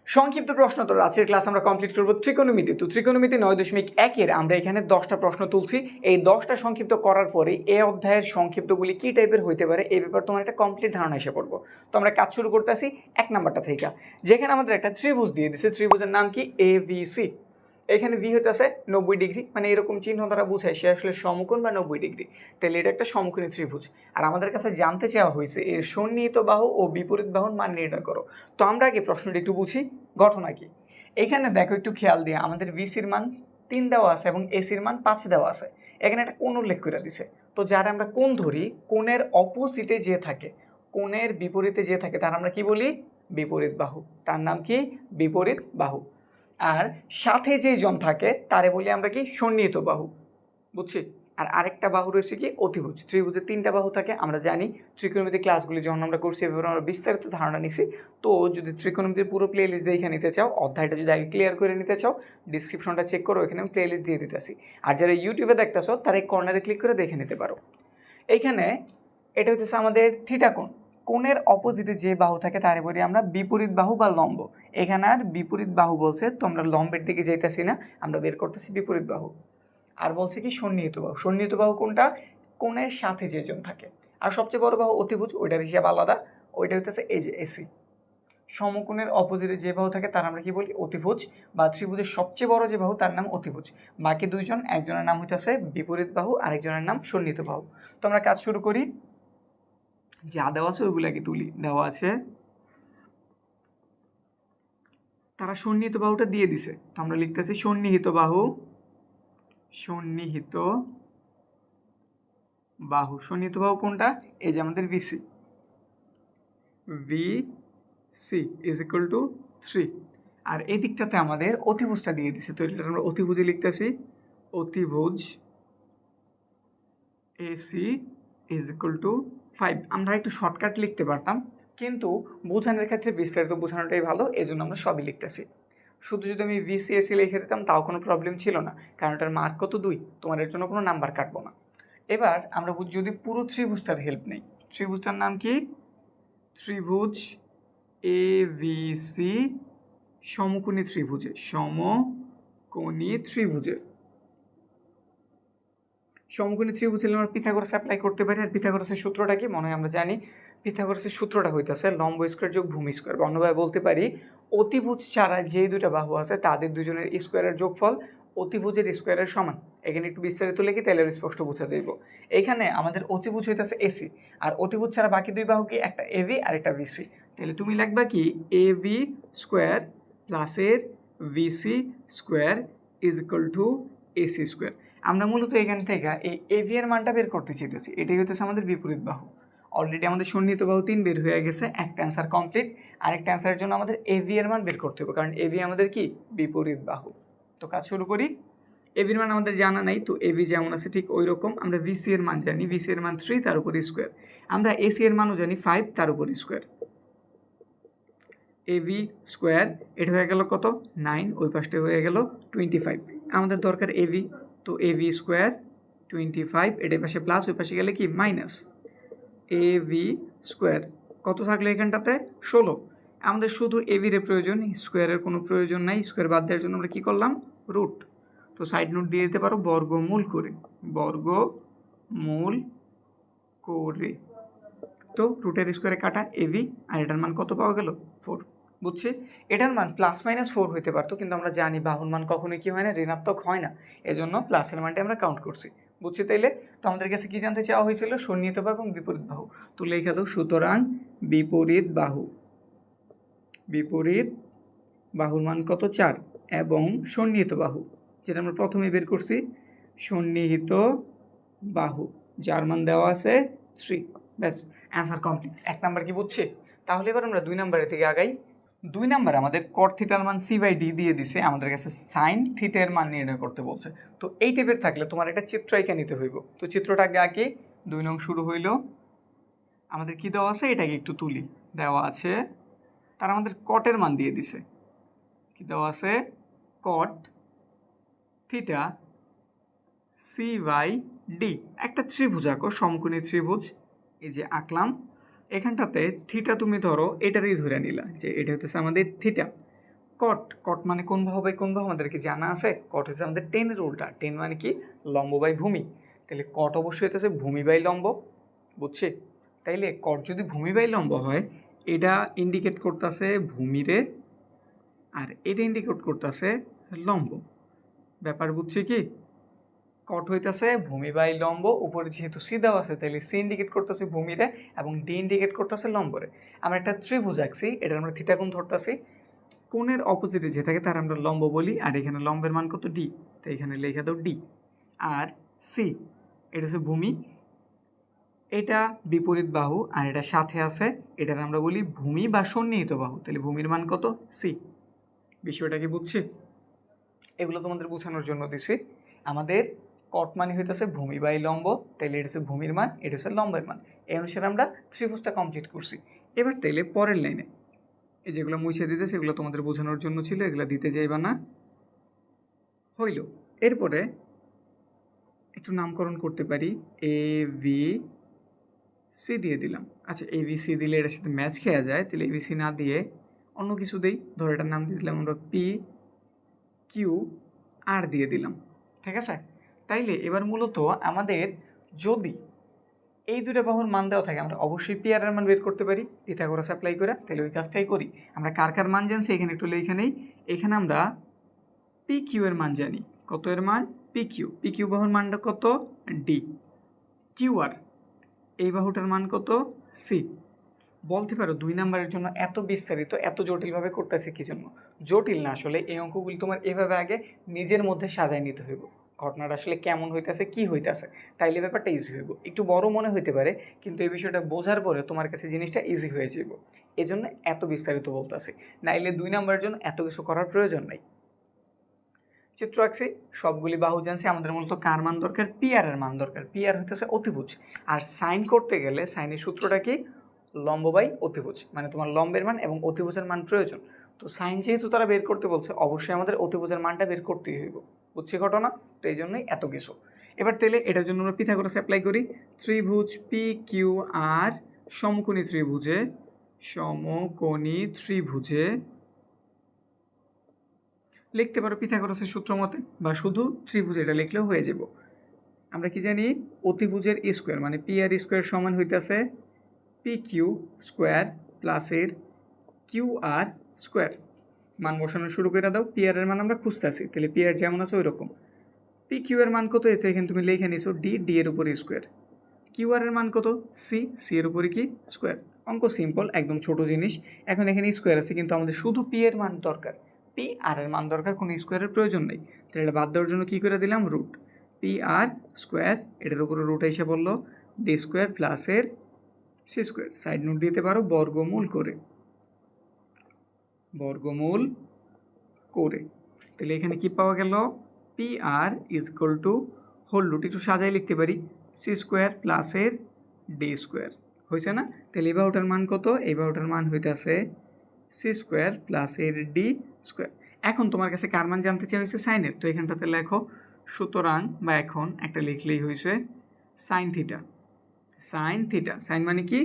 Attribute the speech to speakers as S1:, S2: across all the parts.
S1: সংক্ষিপ্ত প্রশ্নোত্তর আজকের ক্লাস আমরা কমপ্লিট করব ত্রিকোণমিতি। তো ত্রিকোণমিতি 9.1-এর আমরা এখানে 10টা প্রশ্ন তুলছি। এই 10টা সংক্ষিপ্ত করার পরে এই অধ্যায়ের সংক্ষিপ্তগুলি কী টাইপের হইতে পারে এই ব্যাপারে তোমার একটা কমপ্লিট ধারণা এসে পড়বো। তো আমরা কাজ শুরু করতেছি 1 নাম্বারটা থেকে, যেখানে আমাদের একটা ত্রিভুজ দিয়ে দিছে। ত্রিভুজের নাম কি? ABC। এখানে ভি হইতেছে 90 ডিগ্রি, মানে এরকম চিহ্ন দ্বারা বোঝায় সে আসলে সমকোণ বা 90 ডিগ্রি। তাহলে এটা একটা সমকোণী ত্রিভুজ। আর আমাদের কাছে জানতে চাওয়া হয়েছে এর সন্নিহিত বাহু ও বিপরীত বাহুর মান নির্ণয় করো। তো আমরা আগে প্রশ্নটি একটু বুঝি, ঘটনা কি। এখানে দেখো একটু খেয়াল দিয়ে, আমাদের বিসির মান 3 দেওয়া আছে এবং এসির মান 5 দেওয়া আছে। এখানে একটা কোণ উল্লেখ করে দিছে। তো যারা আমরা কোণ ধরি, কোণের অপোজিটে যে থাকে, কোণের বিপরীতে যে থাকে তার আমরা কি বলি? বিপরীত বাহু। তার নাম কি? বিপরীত বাহু। আর সাথে যে জন থাকে তারে বলি আমরা কি? সন্নিহিত বাহু। বুঝছি? আর আরেকটা বাহু রয়েছে কি? অতিভুজ। ত্রিভুজের 3টা বাহু থাকে, আমরা জানি। ত্রিকোণমিতির ক্লাসগুলি যখন আমরা করছি এভাবে আমরা বিস্তারিত ধারণা নিছি। তো যদি ত্রিকোণমিতির পুরো প্লে লিস্ট দেখে নিতে চাও, অধ্যায়টা যদি আগে ক্লিয়ার করে নিতে চাও, ডিসক্রিপশনটা চেক করো, এখানে আমি প্লে লিস্ট দিয়ে দিতেছি। আর যারা ইউটিউবে দেখতেছো তারা এই কর্নারে ক্লিক করে দেখে নিতে পারো। এইখানে এটা হচ্ছে আমাদের থিটা কোণ। কোণের অপোজিটে যে বাহু থাকে তারে বলি আমরা বিপরীত বাহু বা লম্ব। এখানে আর বিপরীত বাহু বলছে, তো আমরা লম্বের দিকে যাইতেছি না, আমরা বের করতেছি বিপরীত বাহু। আর বলছে কি? সন্নিহিত বাহু। সন্নিহিত বাহু কোনটা? কোণের সাথে যেজন থাকে। আর সবচেয়ে বড় বাহু অতিভুজ, ওইটার হিসাব আলাদা, ওইটা হইতেছে এই যে এসি। সমকোণের অপোজিটে যে বাহু থাকে তার আমরা কি বলি? অতিভুজ। বা ত্রিভুজের সবচেয়ে বড় যে বাহু তার নাম অতিভুজ। বাকি দুইজন, একজনের নাম হইতেছে বিপরীত বাহু, আরেকজনের নাম সন্নিহিত বাহু। তো আমরা কাজ শুরু করি। যা দেওয়া আছে ওইগুলাকে তুলি। দেওয়া আছে তারা সন্নিহিত বাহুটা দিয়ে দিছে, তো আমরা লিখতেছি সন্নিহিত বাহু। সন্নিহিত বাহু। সন্নিহিত বাহু কোনটা? এই যে আমাদের BC. BC is equal to 3। আর এই দিকটাতে আমাদের অতিভুজটা দিয়ে দিছে, তো এটা আমরা অতিভুজে লিখতেছি। অতিভুজ এসি ইজ ইকুয়াল টু 5। আমরা একটু শর্টকাট লিখতে পারতাম, কিন্তু বোঝানোর ক্ষেত্রে বিস্তারিত বোঝানোটাই ভালো, এই জন্য আমরা সবই লিখতেছি। শুধু যদি আমি বিসিএসি লিখে দিতাম তাও কোনো প্রবলেম ছিল না, কারণ এটার মার্ক কত? 2। তোমার এর জন্য কোনো নাম্বার কাটবো না। এবার আমরা যদি পুরো ত্রিভুজটার হেল্প নেই, ত্রিভুজটার নাম কি? ত্রিভুজ এবিসি সমকোণী ত্রিভুজে। সমকোণী ত্রিভুজে। সমকোণী ত্রিভুজ হলে আমরা পিথাগোরাস অ্যাপ্লাই করতে পারি। আর পিথাগোরাসের সূত্রটা কি? মনে হয় আমরা জানি। পিথাগোরাসের সূত্রটা হইতেছে লম্ব স্কোয়ার যোগ ভূমি স্কোয়ার। অন্যভাবে বলতে পারি, অতিভুজ ছাড়া যে দুইটা বাহু আছে তাদের দুজনের স্কোয়ারের যোগফল অতিভুজের স্কোয়ারের সমান। এখানে একটু বিস্তারিত লিখি, তাহলে স্পষ্ট বোঝা যাইব। এইখানে আমাদের অতিভুজ হইতেছে এসি, আর অতিভুজ ছাড়া বাকি দুই বাহু কি? একটা এবি আর একটা বিসি। তাহলে তুমি লিখবা কি? এবি স্কোয়ার প্লাসের BC square is equal to AC square. আমরা মূলত এখান থেকে এই এভি এর মানটা বের করতে চাইতেছি। এটাই হচ্ছে আমাদের বিপরীত বাহু। অলরেডি আমাদের সন্নিহিত বাহু 3 বের হয়ে গেছে, একটা অ্যান্সার কমপ্লিট। আরেকটা অ্যান্সারের জন্য আমাদের এভি এর মান বের করতে হবে, কারণ এভি আমাদের কি? বিপরীত বাহু। তো কাজ শুরু করি। এভির মান আমাদের জানা নাই, তো এভি যেমন আছে ঠিক ওই রকম। আমরা বিসি এর মান জানি, বিসি এর মান 3 তার উপর স্কোয়ার। আমরা এসি এর মানও জানি 5 তার উপর স্কোয়ার। এবি স্কোয়ার এটা হয়ে গেল কত? 9। ওই পাশটা হয়ে গেল 25। আমাদের দরকার এবি, তো এবি স্কোয়ার 25, এটার পাশে প্লাস, ওই পাশে গেলে কি? মাইনাস। এবি স্কোয়ার কত থাকলো এখানটাতে? 16। আমাদের শুধু এবির প্রয়োজন, স্কোয়ারের কোনো প্রয়োজন নাই। স্কোয়ার বাদ দেওয়ার জন্য আমরা কী করলাম? রুট। তো সাইড নোট দিয়ে দিতে পারো বর্গমূল করে। বর্গমূল করে। তো রুটের স্কোয়ারে কাটা এবি, আর এটার মান কত পাওয়া গেল? 4। বুঝছি? এটার মান প্লাস মাইনাস 4 হইতে পারতো, কিন্তু আমরা জানি বাহুর মান কখনোই কি হয় না? ঋণাত্মক হয় না। এজন্য প্লাসের মানটা আমরা কাউন্ট করছি। বুঝছি? তাইলে তো আমাদের কাছে কি জানতে চাওয়া হয়েছিল? সন্নিহিত বাহু এবং বিপরীত বাহু। তো লেখা দাও, সুতরাং বিপরীত বাহু। বিপরীত বাহুর মান কত? 4। এবং সন্নিহিত বাহু, যেটা আমরা প্রথমে বের করছি, সন্নিহিত বাহু যার মান দেওয়া আছে 3। ব্যাস, অ্যান্সার কমপ্লিট। 1 নাম্বার কি বুঝছি? তাহলে এবার আমরা 2 নাম্বারের থেকে আগাই। 2 নাম্বার আমাদের কট থিটার মান c/d দিয়ে দিছে, আমাদের কাছে সাইন থিটার মান নির্ণয় করতে বলছে। তো এই টাইপের থাকলে তোমার একটা চিত্র এঁকে নিতে হইব। তো চিত্রটা আগে আঁকি। 2 নং শুরু হইল। আমাদের কি দেওয়া আছে? এটাকে একটু তুলি। দেওয়া আছে তার আমাদের কটের মান দিয়ে দিছে। কি দেওয়া আছে? কট থিটা c/d। একটা ত্রিভুজ আঁকো, সমকোণী ত্রিভুজ। এই যে আঁকলাম। এখানটাতে থিটা তুমি ধরো এটারই ধরে নিলা যে এটা হচ্ছে আমাদের থিটা। কট। কট মানে কোন বাহু বাই কোন বাহু আমাদেরকে জানা আছে? কট হচ্ছে আমাদের টেনের উল্টা। টেন মানে কি? লম্ব বাই ভূমি। তাহলে কট অবশ্যই হইতেছে ভূমি বাই লম্ব, বুঝছি? তাইলে কট যদি ভূমি বাই লম্ব হয়, এটা ইন্ডিকেট করতেছে ভূমিরে, আর এটা ইন্ডিকেট করতেছে লম্ব। ব্যাপার বুঝছি কি? কট হইতেছে ভূমি বাই লম্ব, উপরে যেহেতু সি দেওয়া আছে তাহলে সি ইন্ডিকেট করতেছে ভূমিরে এবং ডি ইন্ডিকেট করতেছে লম্বরে। আমরা একটা ত্রিভুজ আঁকছি, এটা আমরা থিটা কোণ ধরতেছি। কোণের অপোজিটে যে থাকে তার আমরা লম্ব বলি, আর এখানে লম্বের মান কত? ডি। তো এখানে লেখা দাও ডি। আর সি এটা হচ্ছে ভূমি, এটা বিপরীত বাহু, আর এটা সাথে আছে, এটার আমরা বলি ভূমি বা সন্নিহিত বাহু। তাহলে ভূমির মান কত? সি। বিষয়টা কি বুঝছি? এগুলো তোমাদের বোঝানোর জন্য দিছি। আমাদের কট মানে হইতেছে ভূমি বাই লম্ব, তাইলে এটা হচ্ছে ভূমির মান, এটা হচ্ছে লম্বের মান। এই অনুসারে আমরা ত্রিভুজটা কমপ্লিট করছি। এবার তাইলে পরের লাইনে এই যেগুলো মুছে দিতে সেগুলো তোমাদের বোঝানোর জন্য ছিল, এগুলো দিতে যাইবা না। হইল। এরপরে একটু নামকরণ করতে পারি, এ ভি সি দিয়ে দিলাম। আচ্ছা, এ ভি সি দিলে এটার সাথে ম্যাচ খেয়া যায়, তাহলে এ ভি সি না দিয়ে অন্য কিছু দিই। ধরো এটার নাম দিয়ে দিলাম আমরা পি কিউ আর দিয়ে দিলাম, ঠিক আছে? তাইলে এবার মূলত আমাদের যদি এই দুটো বাহুর মান দেওয়া থাকে, আমরা অবশ্যই পি আর এর মান বের করতে পারি পিথাগোরাস অ্যাপ্লাই করে। তাহলে ওই কাজটাই করি। আমরা কার কার মান জানছি এখানে একটু লেখা নেই। এখানে আমরা পি কিউ এর মান জানি। কত এর মান? P Q. পি কিউ বাহুর মানটা কত? ডি। কিউ আর এই বাহুটার মান কত? সি। বলতে পারো 2 নাম্বারের জন্য এত বিস্তারিত এত জটিলভাবে করতেছে কি জন্য? জটিল না, আসলে এই অঙ্কগুলি তোমার এভাবে আগে নিজের মধ্যে সাজায় নিতে হইব। ঘটনাটা আসলে কেমন হইতেছে, কি হইতেছে, তাইলে ব্যাপারটা ইজি হইব। একটু বড় মনে হইতে পারে, কিন্তু এই বিষয়টা বোঝার পরে তোমার কাছে জিনিসটা ইজি হয়ে যাব। এই জন্য এত বিস্তারিত বলতেছে, নাইলে 2 নাম্বারের জন্য এত কিছু করার প্রয়োজন নাই। চিত্র আঁকছি, সবগুলি বাহু জানছি। আমাদের মূলত কার মান দরকার? পি আর এর মান দরকার। পি আর হইতেছে অতিভুজ, আর সাইন করতে গেলে সাইনের সূত্রটা কি? লম্ব বাই অতিভুজ। মানে তোমার লম্বের মান এবং অতিভুজের মান প্রয়োজন। তো সাইন যেহেতু তারা বের করতে বলছে, অবশ্যই আমাদের অতিভুজের মানটা বের করতেই হইব। বুঝছি ঘটনা? তো এই জন্যই এত কিছু। এবার তাহলে এটার জন্য আমরা পিথাগোরাস অ্যাপ্লাই করি। ত্রিভুজ পি কিউ আর সমকোণী ত্রিভুজে লিখতে পারো পিথাগোরাসের সূত্র মতে, বা শুধু ত্রিভুজ এটা লিখলেও হয়ে যাব। আমরা কি জানি? অতিভুজের স্কোয়ার মানে পি আর স্কোয়ার সমান হইতেছে পি কিউ স্কোয়ার প্লাসের কিউ আর স্কোয়ার। মান বসানো শুরু করে দাও। পি আর এর মান আমরা খুঁজতেছি, তাহলে পি আর যেমন আছে ওই রকম। পি কিউ এর মান কত? এতে এখানে তুমি লিখে নিছো ডি, ডি এর উপরে স্কোয়ার। কিউ আর এর মান কত? সি, সি এর উপরে কি? স্কোয়ার। অঙ্ক সিম্পল, একদম ছোট জিনিস। এখন এখানে স্কোয়ার আছে, কিন্তু আমাদের শুধু পি এর মান দরকার, পি আর এর মান দরকার, কোনো স্কোয়ারের প্রয়োজন নেই। তাহলে এটা বাদ দেওয়ার জন্য কী করে দিলাম? রুট পি আর স্কোয়ার, এটার উপরে রুট এসে বললো ডি স্কোয়ার প্লাসের সি স্কোয়ার। সাইড নোট দিতে পারো বর্গমূল করে। তাহলে এখানে কি পাওয়া গেল? P R is equal to whole root, একটু সাজাই লিখতে পারি, সি স্কোয়ার প্লাসের ডি স্কোয়ার। হয়েছে না? তাহলে এই বাহুটার মান কত? এই বাহুটার মান হইতেছে সি স্কোয়ার প্লাসের ডি স্কোয়ার। এখন তোমার কাছে কার মান জানতে চাই? হয়েছে সাইনের। তো এখানটাতে লেখো সুতরাং, বা এখন একটা লিখলেই হয়েছে সাইন থিটা। সাইন মানে কি?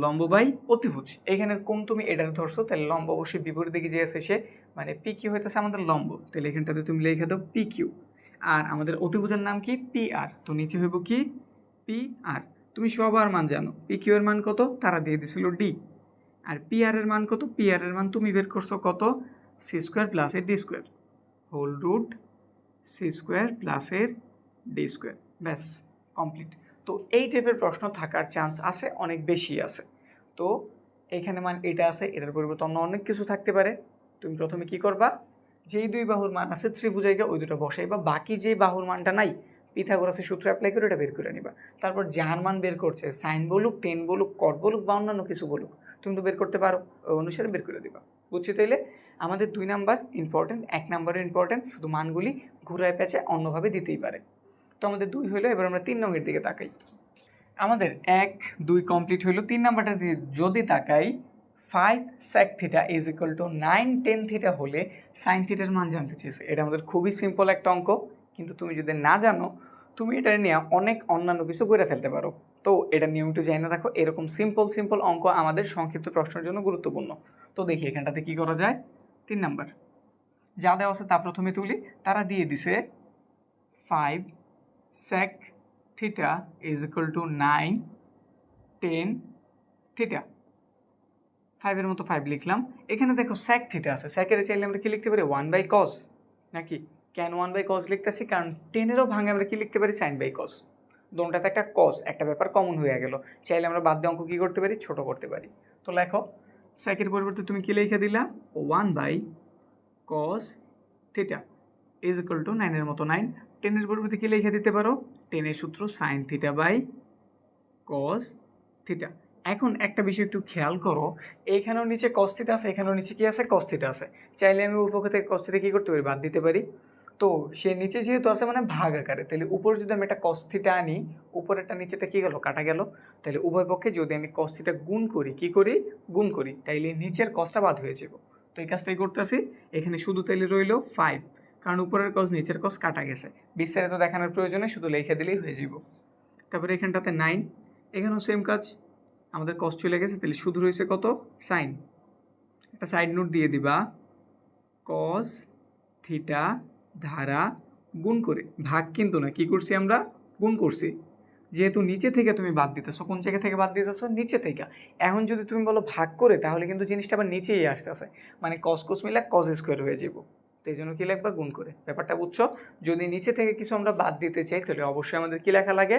S1: লম্ব বাই অতিভুজ। এখানে কোন তুমি এটার ধরছো, তাহলে লম্ব অবশ্যই বিপরীত দিকে যে আছে সে, মানে পি কিউ হইতেছে আমাদের লম্ব। তাহলে এখানটাতে তুমি লিখে দাও পি কিউ। আর আমাদের অতিভুজের নাম কি? P R. তো নিচে হইব কি? P R. তুমি সবার মান জানো। পি কিউ এর মান কত? তারা দিয়ে দিছিল ডি। আর পি আর এর মান কত? পি আর এর মান তুমি বের করছো কত? সি স্কোয়ার প্লাসের D square, whole root C square প্লাসের ডি স্কোয়ার। ব্যাস, কমপ্লিট। তো এই টাইপের প্রশ্ন থাকার চান্স আছে, অনেক বেশি আছে। তো এখানে মান এটা আছে, এটার পরিবর্তে অন্য অনেক কিছু থাকতে পারে। তুমি প্রথমে কি করবা? যেই দুই বাহুর মান আছে ত্রিভুজাইকে ওই দুটো বসাইবা, বাকি যে বাহুর মানটা নাই পিথাগোরাসের সূত্র অ্যাপ্লাই করে এটা বের করে নিবা। তারপর যার মান বের করছে, সাইন বলুক, টেন বলুক, কট বলুক বা অন্যান্য কিছু বলুক, তুমি তো বের করতে পারো, ওই অনুসারে বের করে দিবা। বুঝছি? তাইলে আমাদের 2 নাম্বার ইম্পর্টেন্ট, 1 নাম্বারও ইম্পর্টেন্ট, শুধু মানগুলি ঘুরায় পেঁচে অন্যভাবে দিতেই পারে। তো আমাদের 2 হইলো। এবার আমরা 3 নংয়ের দিকে তাকাই। আমাদের 1, 2 কমপ্লিট হইলো। 3 নাম্বারটা দিয়ে যদি তাকাই, 5 sec theta is equal two 9 10 theta হলে সাইন থিটার মান জানতে চেয়েছে। এটা আমাদের খুবই সিম্পল একটা অঙ্ক, কিন্তু তুমি যদি না জানো তুমি এটা নিয়ে অনেক অন্যান্য কিছু করে ফেলতে পারো। তো এটা নিয়ম একটু জানি না রাখো। এরকম সিম্পল অঙ্ক আমাদের সংক্ষিপ্ত প্রশ্নের জন্য গুরুত্বপূর্ণ। তো দেখি এখানটাতে কি করা যায়। 3 নাম্বার যা দেওয়া আছে তা প্রথমে তুলি। তারা দিয়ে দিছে 5 sec theta is equal two 9 10 theta. 5 এর মতো 5 লিখলাম। এখানে দেখো sec থিটা আছে, সেকের চাইলে আমরা কি লিখতে পারি 1/cos, নাকি? কেন 1/cos লিখতেছি? কারণ 10-এরও ভাঙে আমরা কি লিখতে পারি sin/cos। দোনটাতে একটা cos, একটা ব্যাপার কমন হয়ে গেল, চাইলে আমরা বাদ দিয়ে অঙ্ক কী করতে পারি, ছোট করতে পারি। তো লেখো সেকের পরিবর্তে তুমি কি লিখে দিলা 1/cos theta is equal to 9-এর মতো 9। 10-এর পরিবর্তে কি লিখে দিতে পারো 10-এর সূত্র sin theta by cos theta. এখন একটা বিষয় একটু খেয়াল করো, এইখানেও নিচে cos থিটা আছে, এখানেও নিচে কি আছে cos থিটা আছে, চাইলে আমি উপর থেকে cos থিটা কী করতে পারি, বাদ দিতে পারি। তো সে নিচে যেহেতু আছে মানে ভাগ আকারে, তাহলে উপরে যদি আমি একটা cos থিটা আনি, উপরেরটা নিচেটা কি গেল, কাটা গেল। তাহলে উভয় পক্ষে যদি আমি cos থিটা গুণ করি, কি করি, গুণ করি, তাইলে নিচের cosটা বাদ হয়ে যাব। তো এই কাজটাই করতেছি। এখানে শুধু তাইলে রইল 5, কারণ উপরের cos নিচের cos কাটা গেছে, বিস্তারিত দেখানোর প্রয়োজনে শুধু লিখে দিলেই হয়ে যাব। তারপরে এখানটাতে 9, এখানেও সেম কাজ, আমাদের cos চলে গেছে, তাহলে শুধু রয়েছে কত, sin। একটা সাইড নোট দিয়ে দিবা, cos থিটা ধারা গুণ করে, ভাগ কিন্তু না, কি করছি আমরা, গুণ করছি। যেহেতু নিচে থেকে তুমি বাদ দিতেছো, কোন জায়গা থেকে বাদ দিতেছো, নিচে থেকে। এখন যদি তুমি বলো ভাগ করে, তাহলে কিন্তু জিনিসটা আবার নিচেই আসতেছে, মানে cos cos মিলে cos স্কোয়ার হয়ে যাব। তো এই জন্য কী লিখবা, গুণ করে। ব্যাপারটা বুঝছো? যদি নিচে থেকে কিছু আমরা বাদ দিতে চাই, তাহলে অবশ্যই আমাদের কী লেখা লাগে,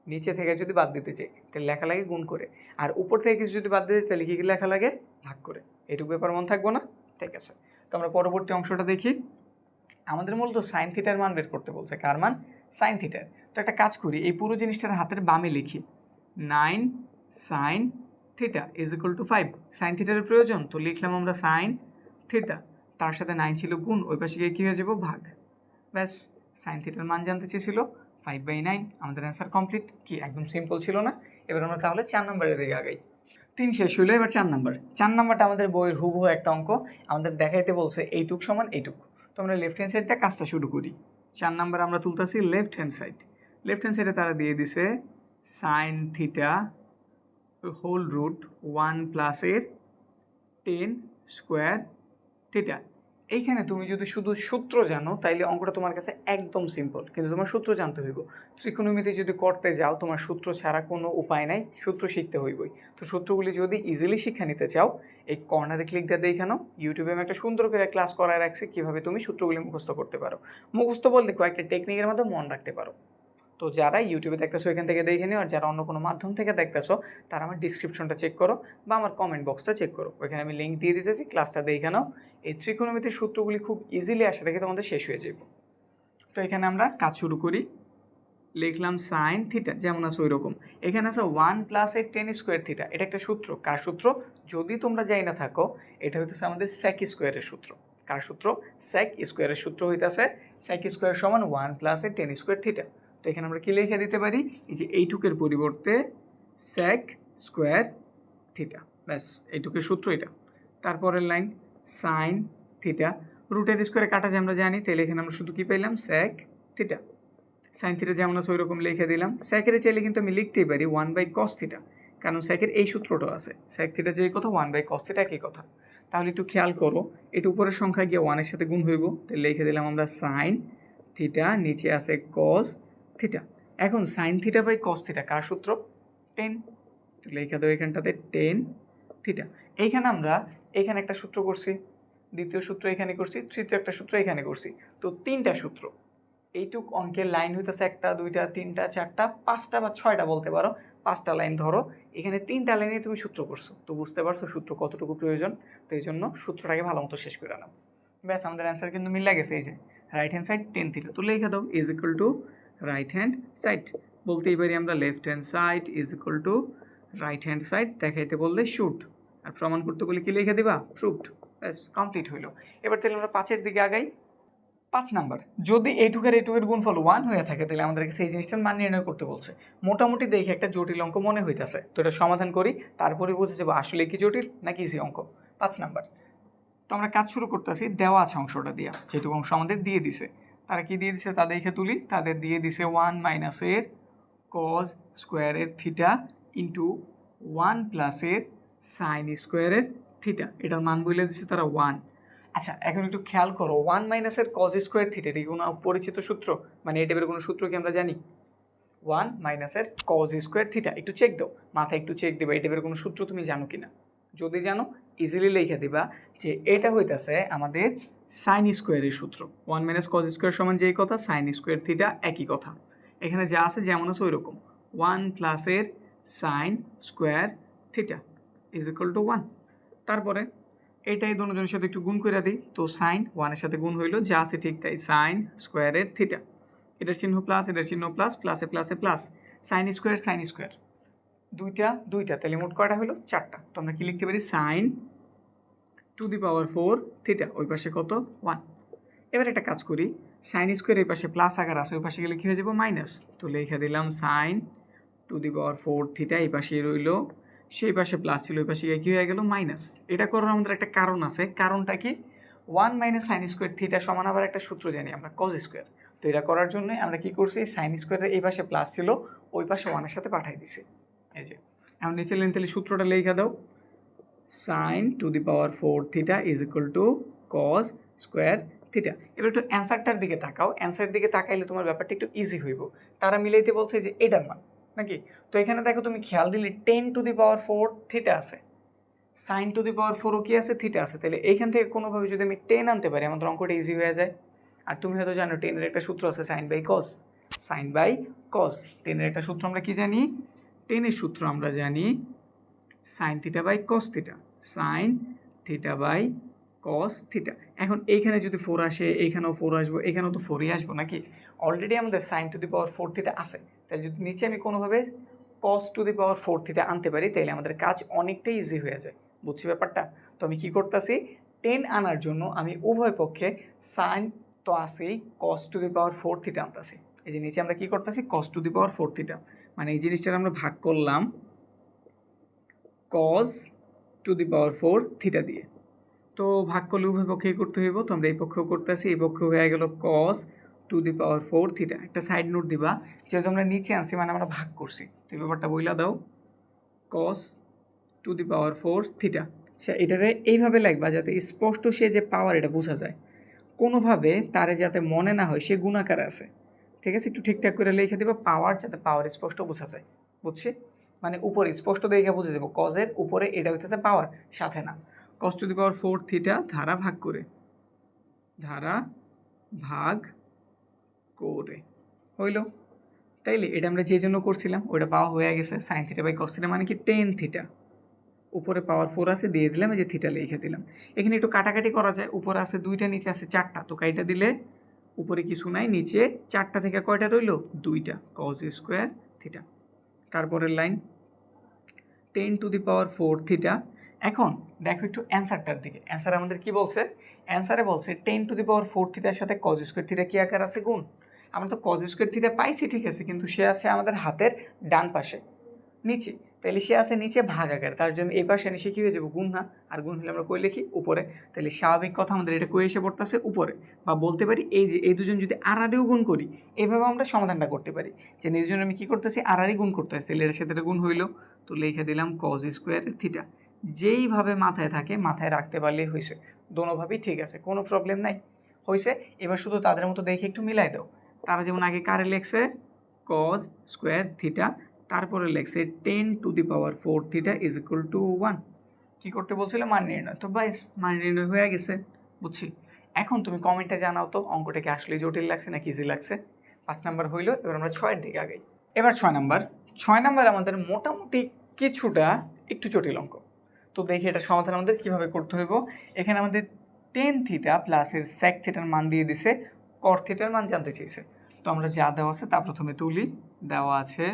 S1: নিচে থেকে যদি বাদ দিতে চাই তাহলে লেখা লাগে গুণ করে, আর উপর থেকে কিছু যদি বাদ দিতে চাই তাহলে কী লেখা লাগে, ভাগ করে। এটুকু ব্যাপার মনে থাকবো না? ঠিক আছে, তো আমরা পরবর্তী অংশটা দেখি। আমাদের মূলত সাইন থিটার মান বের করতে বলছে, কার মান, সাইন থিটার। তো একটা কাজ করি, এই পুরো জিনিসটার হাতের বামে লিখি 9 sine theta is equal to 5। Sine থিটারের প্রয়োজন, তো লিখলাম আমরা সাইন থিটা, তার সাথে 9 ছিল গুণ, ওই পাশে গিয়ে কী হয়ে যাব, ভাগ। ব্যাস, সাইন থিটার মান জানতে চেয়েছিল 5/9। আমাদের অ্যান্সার কমপ্লিট। কি একদম সিম্পল ছিল না? এবার আমরা তাহলে 4 নম্বরের দিকে আগাই। 3 শেষ হইলো, এবার 4 নাম্বার। 4 নাম্বারটা আমাদের বইয়ের হুবহু একটা অঙ্ক, আমাদের দেখাইতে বলছে এইটুক সমান এইটুক। তো আমরা লেফট হ্যান্ড সাইডটা কাজটা শুরু করি। 4 নাম্বার আমরা তুলতেছি left hand side. Left hand সাইডে তারা দিয়ে দিছে সাইন থিটা হোল রুট 1 প্লাসের 10 স্কোয়ার থিটা। এইখানে তুমি যদি শুধু সূত্র জানো তাইলে অঙ্কটা তোমার কাছে একদম সিম্পল, কিন্তু তোমার সূত্র জানতে হইব। ত্রিকোণমিতি যদি করতে যাও, তোমার সূত্র ছাড়া কোনো উপায় নাই, সূত্র শিখতে হইবই। তো সূত্রগুলি যদি ইজিলি শিক্ষা নিতে চাও, এই কর্নারে ক্লিক দিয়ে দেখানো, ইউটিউবে আমি একটা সুন্দর করে ক্লাস করায় রাখছি কীভাবে তুমি সূত্রগুলি মুখস্থ করতে পারো। মুখস্থ বলতে কয়েকটা টেকনিকের মাধ্যমে মনে রাখতে পারো। তো যারা ইউটিউবে দেখতেছো এখান থেকে দেখে নিও, আর যারা অন্য কোনো মাধ্যম থেকে দেখতেছো তারা আমার ডিসক্রিপশনটা চেক করো বা আমার কমেন্ট বক্সটা চেক করো, ওইখানে আমি লিঙ্ক দিয়ে দিতেছি, ক্লাসটা দেখে নাও। এই ত্রিকোণমিতির সূত্রগুলি খুব ইজিলি আসা রেখে তোমাদের শেষ হয়ে যাব। তো এখানে আমরা কাজ শুরু করি। লিখলাম সাইন থিটা যেমন আছে ওই রকম, এখানে আছে 1 প্লাসের 10 স্কোয়ার থিটা। এটা একটা সূত্র, কার সূত্র, যদি তোমরা যাই না থাকো, এটা হইতেছে আমাদের সেক স্কোয়ারের সূত্র। কার সূত্র, সেক স্কোয়ারের সূত্র হইতেছে সেক স্কোয়ার সমান 1 প্লাসের 10 স্কোয়ার থিটা। তো এখানে আমরা কি লিখে দিতে পারি, এই যে এইটুকের পরিবর্তে সেক স্কোয়ার থিটা, ব্যাস এইটুকের সূত্র এটা। তারপরের লাইন সাইন থিটা, রুটের স্কোয়ারে কাটা যে আমরা জানি, তাহলে এখানে আমরা শুধু কী পাইলাম, সেক থিটা। সাইন থিটা যেমন আছে ওই রকম লিখে দিলাম। সেকের চাইলে কিন্তু আমি লিখতেই পারি 1/cos থিটা, কারণ সেকের এই সূত্রটাও আছে, সেক থিটা যে কথা 1/cos থিটা একই কথা। তাহলে একটু খেয়াল করো, এটা উপরের সংখ্যা গিয়ে 1-এর সাথে গুণ হইব, তাহলে লিখে দিলাম আমরা সাইন থিটা, নিচে আছে cos থিটা। এখন sine theta by cos theta কার সূত্র, 10। তো লিখে দাও এখানটাতে 10 থিটা। এইখানে আমরা এখানে একটা সূত্র করছি, দ্বিতীয় সূত্র এখানে করছি, তৃতীয় একটা সূত্র এখানে করছি, তো 3টা সূত্র। এইটুক অঙ্কের লাইন হইতেছে 1টা 2টা 3টা 4টা 5টা বা 6টা বলতে পারো, 5টা লাইন ধরো। এখানে 3টা লাইনে তুমি সূত্র করছো, তো বুঝতে পারছো সূত্র কতটুকু প্রয়োজন। তো এই জন্য সূত্রটাকে ভালো মতো শেষ করে নাও। ব্যাস, আমাদের অ্যান্সার কিন্তু মিলে গেছে। এই যে রাইট হ্যান্ড সাইড 10 থিটা, তো লিখে দাও is equal two right hand side. বলতেই পারি আমরা left hand side is equal two right hand side. দেখাইতে বললে শুড, আর প্রমাণ করতে বলে কি লিখে দিবা, প্রুভড। ব্যাস, কমপ্লিট হইলো। এবার তাহলে আমরা 5-এর দিকে আগাই। 5 নাম্বার, যদি এইটুকের গুণফল 1 হয়ে থাকে, তাহলে আমাদেরকে সেই জিনিসটার মান নির্ণয় করতে বলছে। মোটামুটি দেখে একটা জটিল অঙ্ক মনে হইতেছে, তো এটা সমাধান করি, তারপরে বুঝে যাবো আসলে কি জটিল নাকি ইজি অঙ্ক। 5 নাম্বার, তো আমরা কাজ শুরু করতেছি, দেওয়া আছে অংশটা দিয়া, যেটুকু অংশ আমাদের দিয়ে দিছে। তারা কি দিয়ে দিছে তা দেখে তুলি, তাদের দিয়ে দিছে 1 মাইনাসের cos স্কোয়ারের থিটা ইন্টু 1 প্লাসের সাইন স্কোয়ারের থিটা, এটার মান বলে দিচ্ছে তারা 1। আচ্ছা এখন একটু খেয়াল করো 1 মাইনাসের কজ স্কোয়ার থিটা, এটা কোনো পরিচিত সূত্র, মানে এই টাইপের কোনো সূত্র কি আমরা জানি? 1 মাইনাসের কজ স্কোয়ার থিটা, একটু চেক দাও, মাথায় একটু চেক দিবা এই টাইপের কোনো সূত্র তুমি জানো কিনা। যদি জানো ইজিলি লিখে দিবা যে এটা হইতাছে আমাদের সাইন স্কোয়ারের সূত্র। 1 মাইনাস কজ স্কোয়ার সমান যেই কথা, সাইন স্কোয়ার থিটা একই কথা। এখানে যা আছে যেমন আছে ওই রকম, 1 প্লাসের sign square theta is equal to 1। তারপরে এটাই দুজনের সাথে একটু গুণ করে দিই, তো সাইন 1-এর সাথে গুণ হইলো, যা আছে ঠিক তাই, সাইন স্কোয়ারের থিটা, এটার চিহ্ন প্লাস, এটার চিহ্ন প্লাস, প্লাসে প্লাসে প্লাস, সাইন স্কোয়ার দুইটা, তাহলে মোট কয়টা হলো? 4টা। তো আমরা কি লিখতে পারি? Sine to the power 4 theta, ওই পাশে কত? 1। এবার একটা কাজ করি, সাইন স্কোয়ার এই পাশে প্লাস আকার আছে, ওই পাশে গেলে কী হয়ে যাবো? মাইনাস। তো লিখে দিলাম sine to the power 4 theta, এই পাশে রইলো, সেই পাশে প্লাস ছিল, ওই পাশে গিয়ে কী হয়ে গেল? মাইনাস। এটা করার আমাদের একটা কারণ আছে, কারণটা কি? 1 মাইনাস সাইন স্কোয়ার থিটা সমান আবার একটা সূত্র জানি আমরা, কজ স্কোয়ার। তো এটা করার জন্য আমরা কি করছি, সাইন স্কোয়ারের এই পাশে প্লাস ছিল, ওই পাশে 1-এর সাথে পাঠিয়ে দিছি। এই যে এখন নিচে লেন, তাহলে সূত্রটা লেখা দাও, sine to the power 4 theta is equal to cos square theta. এবার একটু অ্যান্সারটার দিকে তাকাও, অ্যান্সারের দিকে তাকাইলে তোমার ব্যাপারটা একটু ইজি হইব। তারা মিলাইতে বলছে যে এটার মান নাকি, তো এখানে দেখো তুমি খেয়াল দিলে 10 টু দি পাওয়ার 4 থিটা আছে, সাইন টু দি পাওয়ার 4ও কি আছে? থিটা আছে। তাহলে এইখান থেকে কোনোভাবে যদি আমি 10 আনতে পারি, আমাদের অঙ্কটা ইজি হয়ে যায়। আর তুমি হয়তো জানো 10-এর একটা সূত্র আছে, সাইন বাই কস। 10-এর একটা সূত্র আমরা কি জানি? 10-এর সূত্র আমরা জানি sine theta by cos theta, sine theta by cos theta. এখন এইখানে যদি 4 আসে, এইখানেও 4 আসবো, এখানেও তো 4ই আসবো নাকি, অলরেডি আমাদের sine to the power 4 theta আছে। তাহলে যদি নিচে আমি কোনোভাবে কস টু দি পাওয়ার 4 থিটা আনতে পারি, তাহলে আমাদের কাজ অনেকটাই ইজি হয়ে যায়। বুঝছি ব্যাপারটা? তো আমি কী করতেছি, 10 আনার জন্য আমি উভয় পক্ষে সাইন তো আসেই, কস টু দি পাওয়ার 4 থিটা আনতেছি। এই যে নিচে আমরা কী করতেছি, কস টু দি পাওয়ার 4 থিটা, মানে এই জিনিসটার আমরা ভাগ করলাম cos to the power 4 theta দিয়ে। তো ভাগ করলে উভয় পক্ষেই করতে হইব, তো আমরা এই পক্ষেও করতেছি, এই পক্ষে হয়ে গেল cos to the power 4 theta. একটা সাইড নোট দিবা, যেহেতু আমরা নিচে আনছি মানে আমরা ভাগ করছি, তো এই ব্যাপারটা বইলা দাও, cos to the power 4 theta. আচ্ছা এটারে এইভাবে লাগবা যাতে স্পষ্ট সে যে পাওয়ার এটা বোঝা যায়, কোনোভাবে তারে যাতে মনে না হয় সে গুণাকারে আছে। ঠিক আছে, একটু ঠিকঠাক করে লিখে দেবো পাওয়ার, যাতে পাওয়ার স্পষ্ট বোঝা যায়। বুঝছি? মানে উপরে স্পষ্ট দেখে বুঝে যাবো, কজের উপরে এটা হইতেছে পাওয়ার, সাথে না। Cos to the power 4 theta ধারা ভাগ করে, ধারা ভাগ করে হইল। তাইলে এটা আমরা যে জন্য করছিলাম ওইটা পাওয়া হয়ে গেছে, sine theta by cos theta মানে কি 10 থিটা, উপরে পাওয়ার 4 আছে দিয়ে দিলাম, এই যে থিটা লিখে দিলাম। এখানে একটু কাটাকাটি করা যায়, উপরে আছে 2টা, নিচে আছে 4টা, তো কাইটা দিলে উপরে কিছু নাই, নিচে 4টা থেকে কয়টা রইল? 2টা, কজ স্কোয়ার থিটা। তারপরের line 10 two the power 4 theta. এখন দেখো একটু অ্যান্সারটার দিকে, অ্যান্সার আমাদের কি বলছে? অ্যান্সারে বলছে 10 টু দি পাওয়ার 4 থিটার সাথে কজ স্কোয়ার থিটা কি আকার আছে? গুণ। আমরা তো কজ স্কোয়ার থিটা পাইছি ঠিক আছে, কিন্তু সে আছে আমাদের হাতের ডান পাশে নিচে, তাহলে সে আছে নিচে ভাগ আকার, তার জন্য এই পাশে নিচে কী হয়ে যাবো? গুণ না, আর গুণ হলে আমরা কই লিখি? উপরে। তাহলে স্বাভাবিক কথা আমাদের এটা কই এসে পড়তেছে? উপরে। বা বলতে পারি এই যে এই দুজন যদি আড়াআড়িও গুণ করি, এইভাবে আমরা সমাধানটা করতে পারি যে নিজের আমি কী করতেছি, আড়াআড়ি গুণ করতে আসছি, তাহলে এর সাথে এটা গুণ হইলো, তো লিখে দিলাম কজ স্কোয়ার থিটা। যেইভাবে মাথায় থাকে মাথায় রাখতে পারলেই হয়েছে, দোনোভাবেই ঠিক আছে, কোনো প্রবলেম নাই, হয়েছে। এবার শুধু তাদের মতো দেখে একটু মিলাই দাও। তারা যেমন আগে কারে লেখছে কজ স্কোয়ার থিটা, তারপরে লেখছে 10 two the power 4 theta is equal to 1। কী করতে বলছিল? মান নির্ণয়। তো বাইস মান নির্ণয় হয়ে গেছে, বুঝছি। এখন তুমি কমেন্টে জানাও তো অঙ্কটাকে আসলে জটিল লাগছে নাকি ইজি লাগছে। 5 নাম্বার হইলো, এবার আমরা 6-এর দিকে আগাই। এবার 6 নাম্বার আমাদের মোটামুটি কিছুটা একটু জটিল অঙ্ক। তো দেখি এটা সমাধান আমাদের কীভাবে করতে হইব। এখানে আমাদের 10 থিটা প্লাসের sec থিটার মান দিয়ে দিছে, cot থিটার মান জানতে চেয়েছে। তো আমরা যা দেওয়া আছে তা প্রথমে তুলি। দেওয়া আছে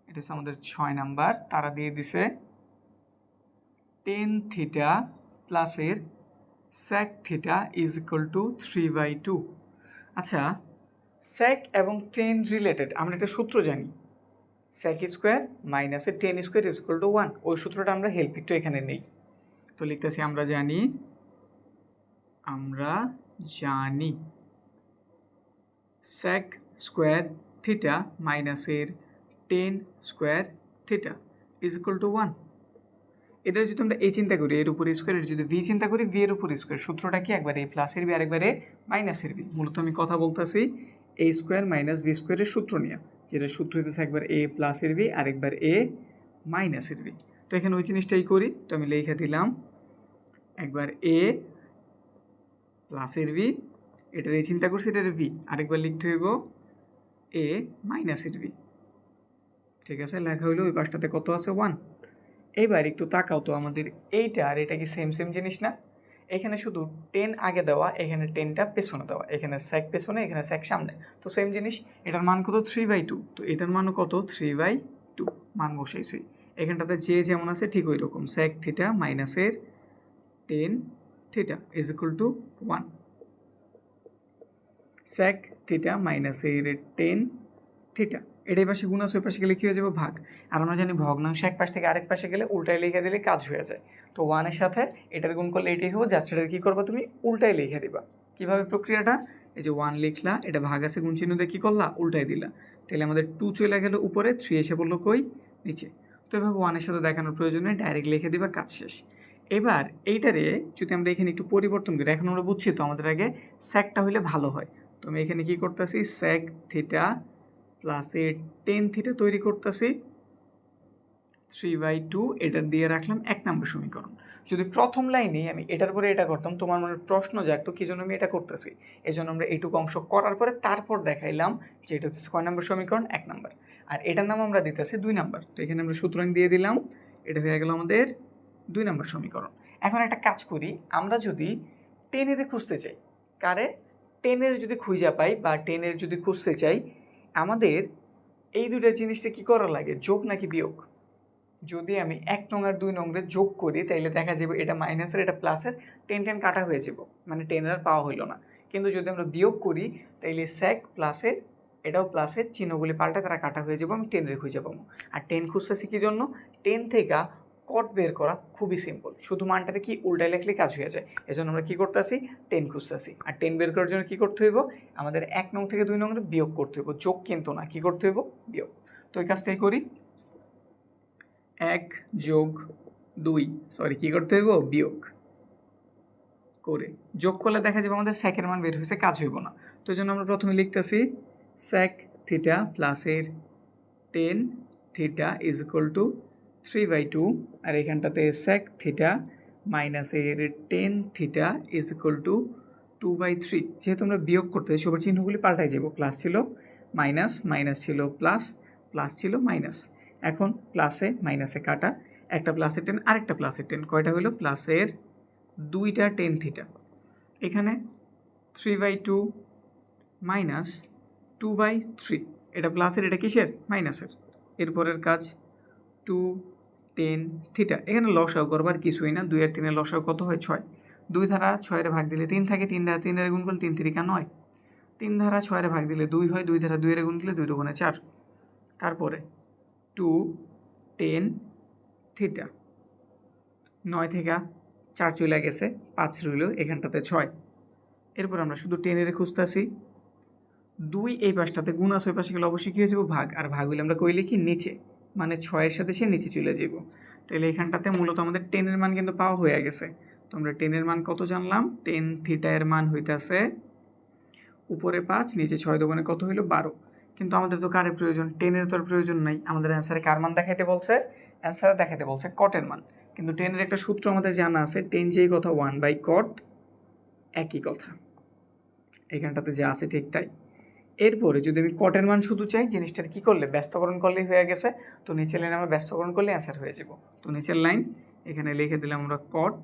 S1: এটা হচ্ছে আমাদের 6 নাম্বার। তারা দিয়ে দিছে 10 থিটা প্লাসের sec theta is equal two 3/2। আচ্ছা, sec এবং 10 রিলেটেড, আমরা একটা সূত্র জানি, sec স্কোয়ার মাইনাসের 10 স্কোয়ার ইজ ইকুয়াল টু 1। ওই সূত্রটা আমরা হেল্প একটু এখানে নেই। তো লিখতেছি আমরা জানি sec স্কোয়ার থিটা মাইনাসের 10 square theta is equal to 1। এটা যদি আমরা এই চিন্তা করি এর উপর স্কোয়ার, এর যদি ভি চিন্তা করি ভি এর উপর স্কোয়ার, সূত্রটা কি একবার এ প্লাসের ভি আরেকবার এ মাইনাসের ভি। মূলত আমি কথা বলতেছি এ স্কোয়ার মাইনাস ভি স্কোয়ারের সূত্র নিয়ে, যেটা সূত্র হইতেছে একবার এ প্লাসের ভি আরেকবার এ মাইনাসের ভি। তো এখানে ওই জিনিসটাই করি, তো আমি লিখে দিলাম একবার এ প্লাসের ভি, এটার এই চিন্তা করছি এটার ভি, আরেকবার লিখতে হইব এ মাইনাসের ভি। ঠিক আছে, লেখা হইলো ওই পাশটাতে কত আছে 1। এইবার একটু তাকাও তো, আমাদের এইটা আর এটা কি সেম সেম জিনিস না? এখানে শুধু 10 আগে দেওয়া, এখানে 10টা পেছনে দেওয়া, এখানে স্যাক পেছনে এখানে স্যাক সামনে, তো সেম জিনিস। এটার মান কত 3/2, তো এটার মানও কত 3/2 মান বসাইছি। এখানটাতে যে যেমন আছে ঠিক ওই রকম, স্যাক থিটা মাইনাসের 10 theta is equal to 1। Sec theta মাইনাসের 10 থিটা, এটাই পাশে গুণ আছে, ওই পাশে গেলে কী হয়ে যাবে ভাগ। আর আমরা জানি ভগ্নাংশ এক পাশ থেকে আরেক পাশে গেলে উল্টায় লিখে দিলে কাজ হয়ে যায়। তো 1-এর সাথে এটার গুণ করলে এটাই হবে, জাস্ট এটার কী করবা তুমি উল্টায় লিখে দিবা। কীভাবে প্রক্রিয়াটা? এই যে 1 লিখলা, এটা ভাগ আছে গুণ চিহ্ন দিয়ে কী করলা উল্টায় দিলা, তাহলে আমাদের 2 চলে গেল উপরে, 3 এসে পড়লো কই নিচে। তো এভাবে 1-এর সাথে দেখানোর প্রয়োজন নেই, ডাইরেক্ট লিখে দিবা, কাজ শেষ। এবার এইটারে যদি আমরা এখানে একটু পরিবর্তন করি, এখন আমরা বুঝছি তো আমাদের আগে স্যাকটা হইলে ভালো হয়। তো আমি এখানে কী করতেছি, স্যাক থিটা প্লাসে 10 থিটা তৈরি করতেছি 3/2, এটার দিয়ে রাখলাম 1 নম্বর সমীকরণ। যদি প্রথম লাইনে আমি এটার পরে এটা করতাম, তোমার মনে প্রশ্ন জাগতো কী জন্য আমি এটা করতেছি। এই জন্য আমরা এইটুকু অংশ করার পরে তারপর দেখাইলাম যে এটা হচ্ছে 6 নম্বর সমীকরণ 1 নম্বর, আর এটার নাম আমরা দিতেছি 2 নম্বর। তো এখানে আমরা সুতরাং দিয়ে দিলাম, এটা হয়ে গেল আমাদের 2 নম্বর সমীকরণ। এখন একটা কাজ করি, আমরা যদি 10-এর খুঁজতে চাই, কারে 10-এর যদি খুঁজে পাই বা 10-এর যদি খুঁজতে চাই, আমাদের এই দুইটা জিনিসটা কি করা লাগে, যোগ নাকি বিয়োগ? যদি আমি 1 নং আর 2 নং যোগ করি তাইলে দেখা যাবে এটা মাইনাসের এটা প্লাসের 10 কাটা হয়ে যাব, মানে 10 আর পাওয়া হইলো না। কিন্তু যদি আমরা বিয়োগ করি তাইলে স্যাক প্লাসের এটাও প্লাসের চিহ্নগুলি পাল্টে তারা কাটা হয়ে যাবো, আমি 10 খুঁজে পাবো। আর 10 খুঁজতেছি কি জন্য? 10 থেকে কট বের করা খুবই সিম্পল, শুধু মানটাতে কি উল্টায় লিখলে কাজ হয়ে যায়। এজন্য আমরা কি করতেছি 10 খুঁজতেছি। আর 10 বের করার জন্য কি করতে হইব, আমাদের 1 নং থেকে 2 নং বিয়োগ করতে হইব, যোগ কিন্তু না, কি করতে হইব বিয়োগ। তো এই কাজটাই করি, 1 + 2 কী করতে হইব বিয়োগ করে যোগ করলে দেখা যাবে আমাদের স্যাকের মান বের হয়েছে, কাজ হইব না। তো এই জন্য আমরা প্রথমে লিখতেছি স্যাক থিটা প্লাসের 10 থিটা ইজ ইকুয়াল টু 3/2, আর এখানটাতে স্যাক থিটা মাইনাসের 10 থিটা ইজ ইকুয়াল টু 2/3। যেহেতু আমরা বিয়োগ করতেছি সবার চিহ্নগুলি পাল্টাই যাব, প্লাস ছিল মাইনাস, মাইনাস ছিল প্লাস, প্লাস ছিল মাইনাস। এখন প্লাসে মাইনাসে কাটা, একটা প্লাসের 10 আরেকটা প্লাসের 10, কয়টা হলো প্লাসের 2টা 10 থিটা। এখানে 3/2 মাইনাস 2/3, এটা প্লাসের এটা কিসের মাইনাসের। এরপরের কাজ 2 10 থিটা, এখানে লসাও করবার কিছুই না, 2 আর 3 এর লসাও কত হয় 6, 2 দ্বারা 6 ভাগ দিলে 3 থাকে, 3 দ্বারা 3 এর গুণ করলে 3 3 9, 3 দ্বারা 6 ভাগ দিলে 2 হয়, 2 দ্বারা 2 এর গুণ করলে 2 2 4। তারপরে 2 10 থিটা, 9 থেকে 4 চলে গেছে, 5 রইল, এখানটাতে 6। এরপর আমরা শুধু 10 খুঁজতেছি, 2 এই পাশটাতে গুণ আছে, ওই পাশে গেলে অবশ্যই কী হয়ে যাবো ভাগ, আর ভাগ হইলে আমরা কই লিখি নিচে, মানে 6-এর সাথে সে নিচে চলে যাব। তাহলে এখানটাতে মূলত আমাদের 10 মান কিন্তু পাওয়া হয়ে গেছে। তো আমরা 10 মান কত জানলাম, 10 থিটা এর মান হইতেছে উপরে 5 নিচে 6 দোকানে কত হইলো 12। কিন্তু আমাদের তো কারের প্রয়োজন, 10 তো আর প্রয়োজন নাই, আমাদের অ্যান্সারে কার মান দেখাইতে বলছে, অ্যান্সারে দেখাইতে বলছে কটের মান। কিন্তু 10 একটা সূত্র আমাদের জানা আছে, 10 যেই কথা 1/cot একই কথা, এখানটাতে যা আছে ঠিক তাই। এরপরে যদি আমি কটের মান শুধু চাই, জিনিসটার কী করলে ব্যস্তকরণ করলেই হয়ে গেছে। তো নিচের লাইন আমরা ব্যস্তকরণ করলে অ্যান্সার হয়ে যাব। তো নিচের লাইন এখানে লিখে দিলাম আমরা কট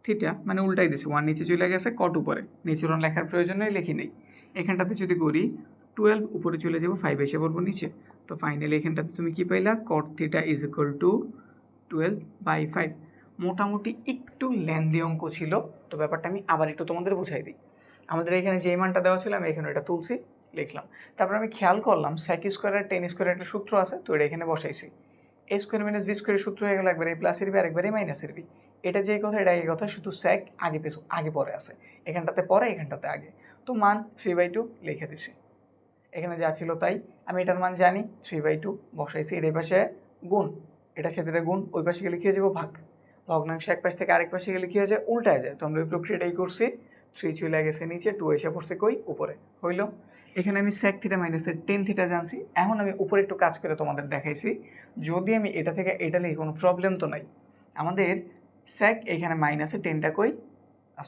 S1: থিটা, মানে উল্টাই দিছি, 1 নিচে চলে গেছে, কট উপরে, নিচের লেখার প্রয়োজন নেই, লিখি নেই। এখানটাতে যদি করি 12 উপরে চলে যাব, 5 এসে পড়বো নিচে। তো ফাইনালি এখানটাতে তুমি কি পাইলা, কট থিটা ইজ ইকুয়াল টু 12/5। মোটামুটি একটু লেন্দি অঙ্ক ছিল, তো ব্যাপারটা আমি আবার একটু তোমাদের বুঝাই দিই। আমাদের এখানে যে মানটা দেওয়া ছিল আমি এখানে এটা তুলছি, লিখলাম। তারপর আমি খেয়াল করলাম স্যাক স্কোয়ার আর 10 স্কোয়ারের একটা সূত্র আছে, তো এটা এখানে বসাইছি। এ স্কোয়ার মাইনাস বি স্কোয়ারের সূত্র হয়ে গেল একবার এ প্লাসের বি আরেকবার এ মাইনাসের বি। এটা যে কথা এটা এই কথা, শুধু স্যাক আগে পরে আছে, এখানটাতে পরে এখানটাতে আগে। তো মান 3/2 লিখে দিছি, এখানে যা ছিল তাই। আমি এটার মান জানি 3/2 বসাইছি, এর এই পাশে গুণ, এটা সাথে গুণ, ওই পাশে গেলে কী হয়ে যাবো ভাগ। ভগ্নাংশ এক পাশ থেকে আরেক পাশে গেলে কী হয়ে যায়, উল্টায় যায়। তো আমরা ওই প্রক্রিয়াটাই করছি। 3 চলে গেছে নিচে, 2 এসে পড়ছে কই, উপরে। হইল, এখানে আমি sec থিটা মাইনাসের টেন থিটা জানছি। এখন আমি উপরে একটু কাজ করে তোমাদের দেখাইছি। যদি আমি এটা থেকে এটা লিখি কোনো প্রবলেম তো নাই। আমাদের sec এখানে মাইনাসে টেনটা কই,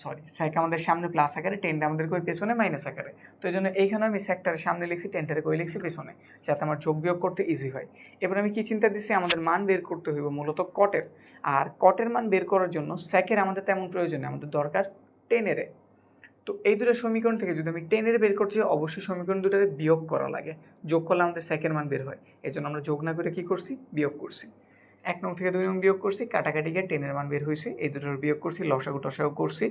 S1: সরি sec আমাদের সামনে প্লাস আকারে, টেনটা আমাদের কই পেছনে মাইনাস আকারে। তো এই জন্য এইখানে আমি সেকটারের সামনে লিখছি, টেনটারে কই লিখছি পেছনে, যাতে আমার যোগ বিয়োগ করতে ইজি হয়। এবার আমি কি চিন্তা দিচ্ছি, আমাদের মান বের করতে হইব মূলত কটের। আর কটের মান বের করার জন্য সেকের আমাদের তেমন প্রয়োজন নেই, আমাদের দরকার টেনের। তো এই দুটো সমীকরণ থেকে যদি আমি টেনের বের করছি, অবশ্যই সমীকরণ দুটোরে বিয়োগ করা লাগে। যোগ করলে আমাদের সেকের মান বের হয়, এই জন্য আমরা যোগ না করে কী করছি, বিয়োগ করছি। 1 নং থেকে 2 নং বিয়োগ করছি, কাটাকাটি গিয়ে টেনের মান বের হয়েছে, এই দুটোর বিয়োগ করছি, লসাগু টসাগু করছি,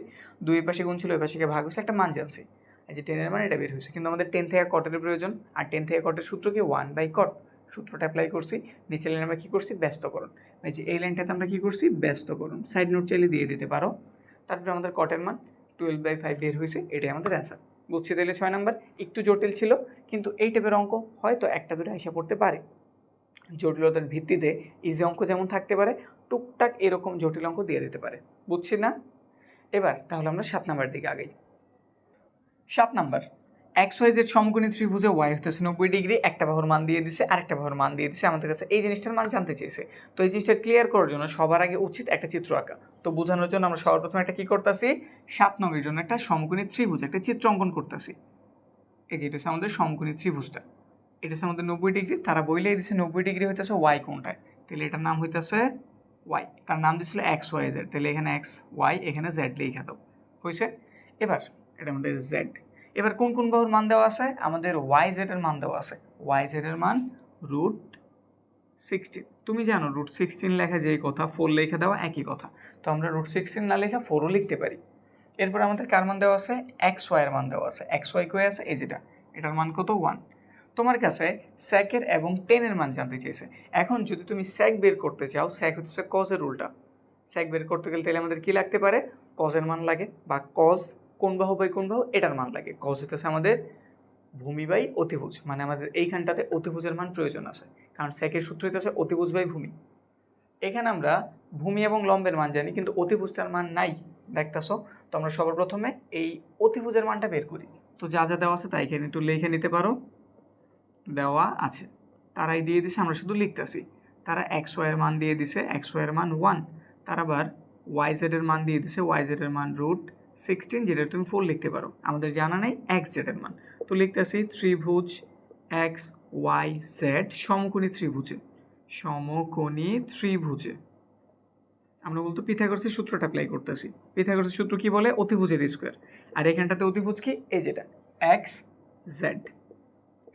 S1: 2 পাশে গুণ ছিল, ওই পাশে ভাগ হয়েছে, একটা মান জানছি, এই যে টেনের মান এটা বের হয়েছে। কিন্তু আমাদের 10 থেকে কটের প্রয়োজন, আর 10 থেকে কটের সূত্র কি 1/cot, সূত্রটা অ্যাপ্লাই করছি। নিচের লাইনে আমরা কী করছি, ব্যস্তকরণ। এই যে এই লাইনটাতে আমরা কী করছি, ব্যস্তকরণ। সাইড নোট চাইলে দিয়ে দিতে পারো। তারপরে আমাদের কটের মান 12/5 বের হয়েছে, এটাই আমাদের অ্যান্সার। বুঝছি তাহলে 6 নাম্বার একটু জটিল ছিল, কিন্তু এই টাইপের অঙ্ক হয়তো একটা দুটো এসে পড়তে পারে। জটিলতার ভিত্তিতে ইজি অঙ্ক যেমন থাকতে পারে, টুকটাক এরকম জটিল অঙ্ক দিয়ে দিতে পারে। বুঝছি না? এবার তাহলে আমরা 7 নাম্বার দিকে আগাই। 7 নাম্বার, XYZ সমকোণী ত্রিভুজে y হতেছে 90 ডিগ্রি, একটা বাহুর মান দিয়ে দিছে, আরেকটা বাহুর মান দিয়ে দিছে, আমাদের কাছে এই জিনিসটার মান জানতে চেয়েছে। তো এই জিনিসটা ক্লিয়ার করার জন্য সবার আগে উচিত একটা চিত্র আঁকা। তো বোঝানোর জন্য আমরা সবার প্রথমে একটা কী করতেছি, 7 নংয়ের জন্য একটা সমকোণী ত্রিভুজ, একটা চিত্র অঙ্কন করতেছি। এই যে এটা হচ্ছে আমাদের সমকোণী ত্রিভুজটা, এটা হচ্ছে আমাদের 90 ডিগ্রি। তারা বইলেই দিচ্ছে 90 ডিগ্রি হইতেছে ওয়াই কোণটায়, তাহলে এটার নাম হইতেছে ওয়াই। তার নাম দিচ্ছিল XYZ, তাহলে এখানে XY, এখানে Z লিখে দাও, হয়েছে। এবার এটা আমাদের Z। এবার কোন কোন বাহুর মান দেওয়া আছে, আমাদের YZ এর মান দেওয়া আছে। YZ এর মান √16। তুমি জানো √16 লেখা যেই কথা, 4 লিখে দেওয়া একই কথা। তো আমরা √16 না লেখা 4ও লিখতে পারি। এরপর আমাদের কার মান দেওয়া আছে, XY এর মান দেওয়া আছে। XY কই আছে, এই যেটা, এটার মান কত, 1। তোমার কাছে স্যাকের এবং টেনের মান জানতে চেয়েছে। এখন যদি তুমি স্যাক বের করতে চাও, স্যাক হচ্ছে কজের উল্টা। স্যাক বের করতে গেলে তাহলে আমাদের কী লাগতে পারে, কজের মান লাগে, বা কজ কোন বাহু বাই কোন বাহু এটার মান লাগে। কজ হতেছে আমাদের ভূমি বাই অতিভুজ, মানে আমাদের এইখানটাতে অতিভুজের মান প্রয়োজন আছে, কারণ স্যাকের সূত্র হইতেছে অতিভুজ বাই ভূমি। এখানে আমরা ভূমি এবং লম্বের মান জানি, কিন্তু অতিভুজটার মান নাই, দেখতেছো। তো আমরা সবার প্রথমে এই অতিভুজের মানটা বের করি। তো যা যা দেওয়া আছে তাই এখানে একটু লিখে নিতে পারো, দেওয়া আছে, তারাই দিয়ে দিছে, আমরা শুধু লিখতেছি। তারা XY এর মান দিয়ে দিছে, XY এর মান 1। তার আবার YZ এর মান দিয়ে দিছে, YZ এর মান √16, যেটা তুমি 4 লিখতে পারো। আমাদের জানা নেই XZ এর মান, তো লিখতেছি ত্রিভুজ XYZ সমকোণী ত্রিভুজে, সমকোণী ত্রিভুজে আমরা বলতো পিথাগোরাসের সূত্রটা অ্যাপ্লাই করতেছি। পিথাগোরাসের সূত্র কি বলে, অতিভুজের স্কোয়ার। আর এখানটাতে অতিভুজ কি, এই যেটা XZ,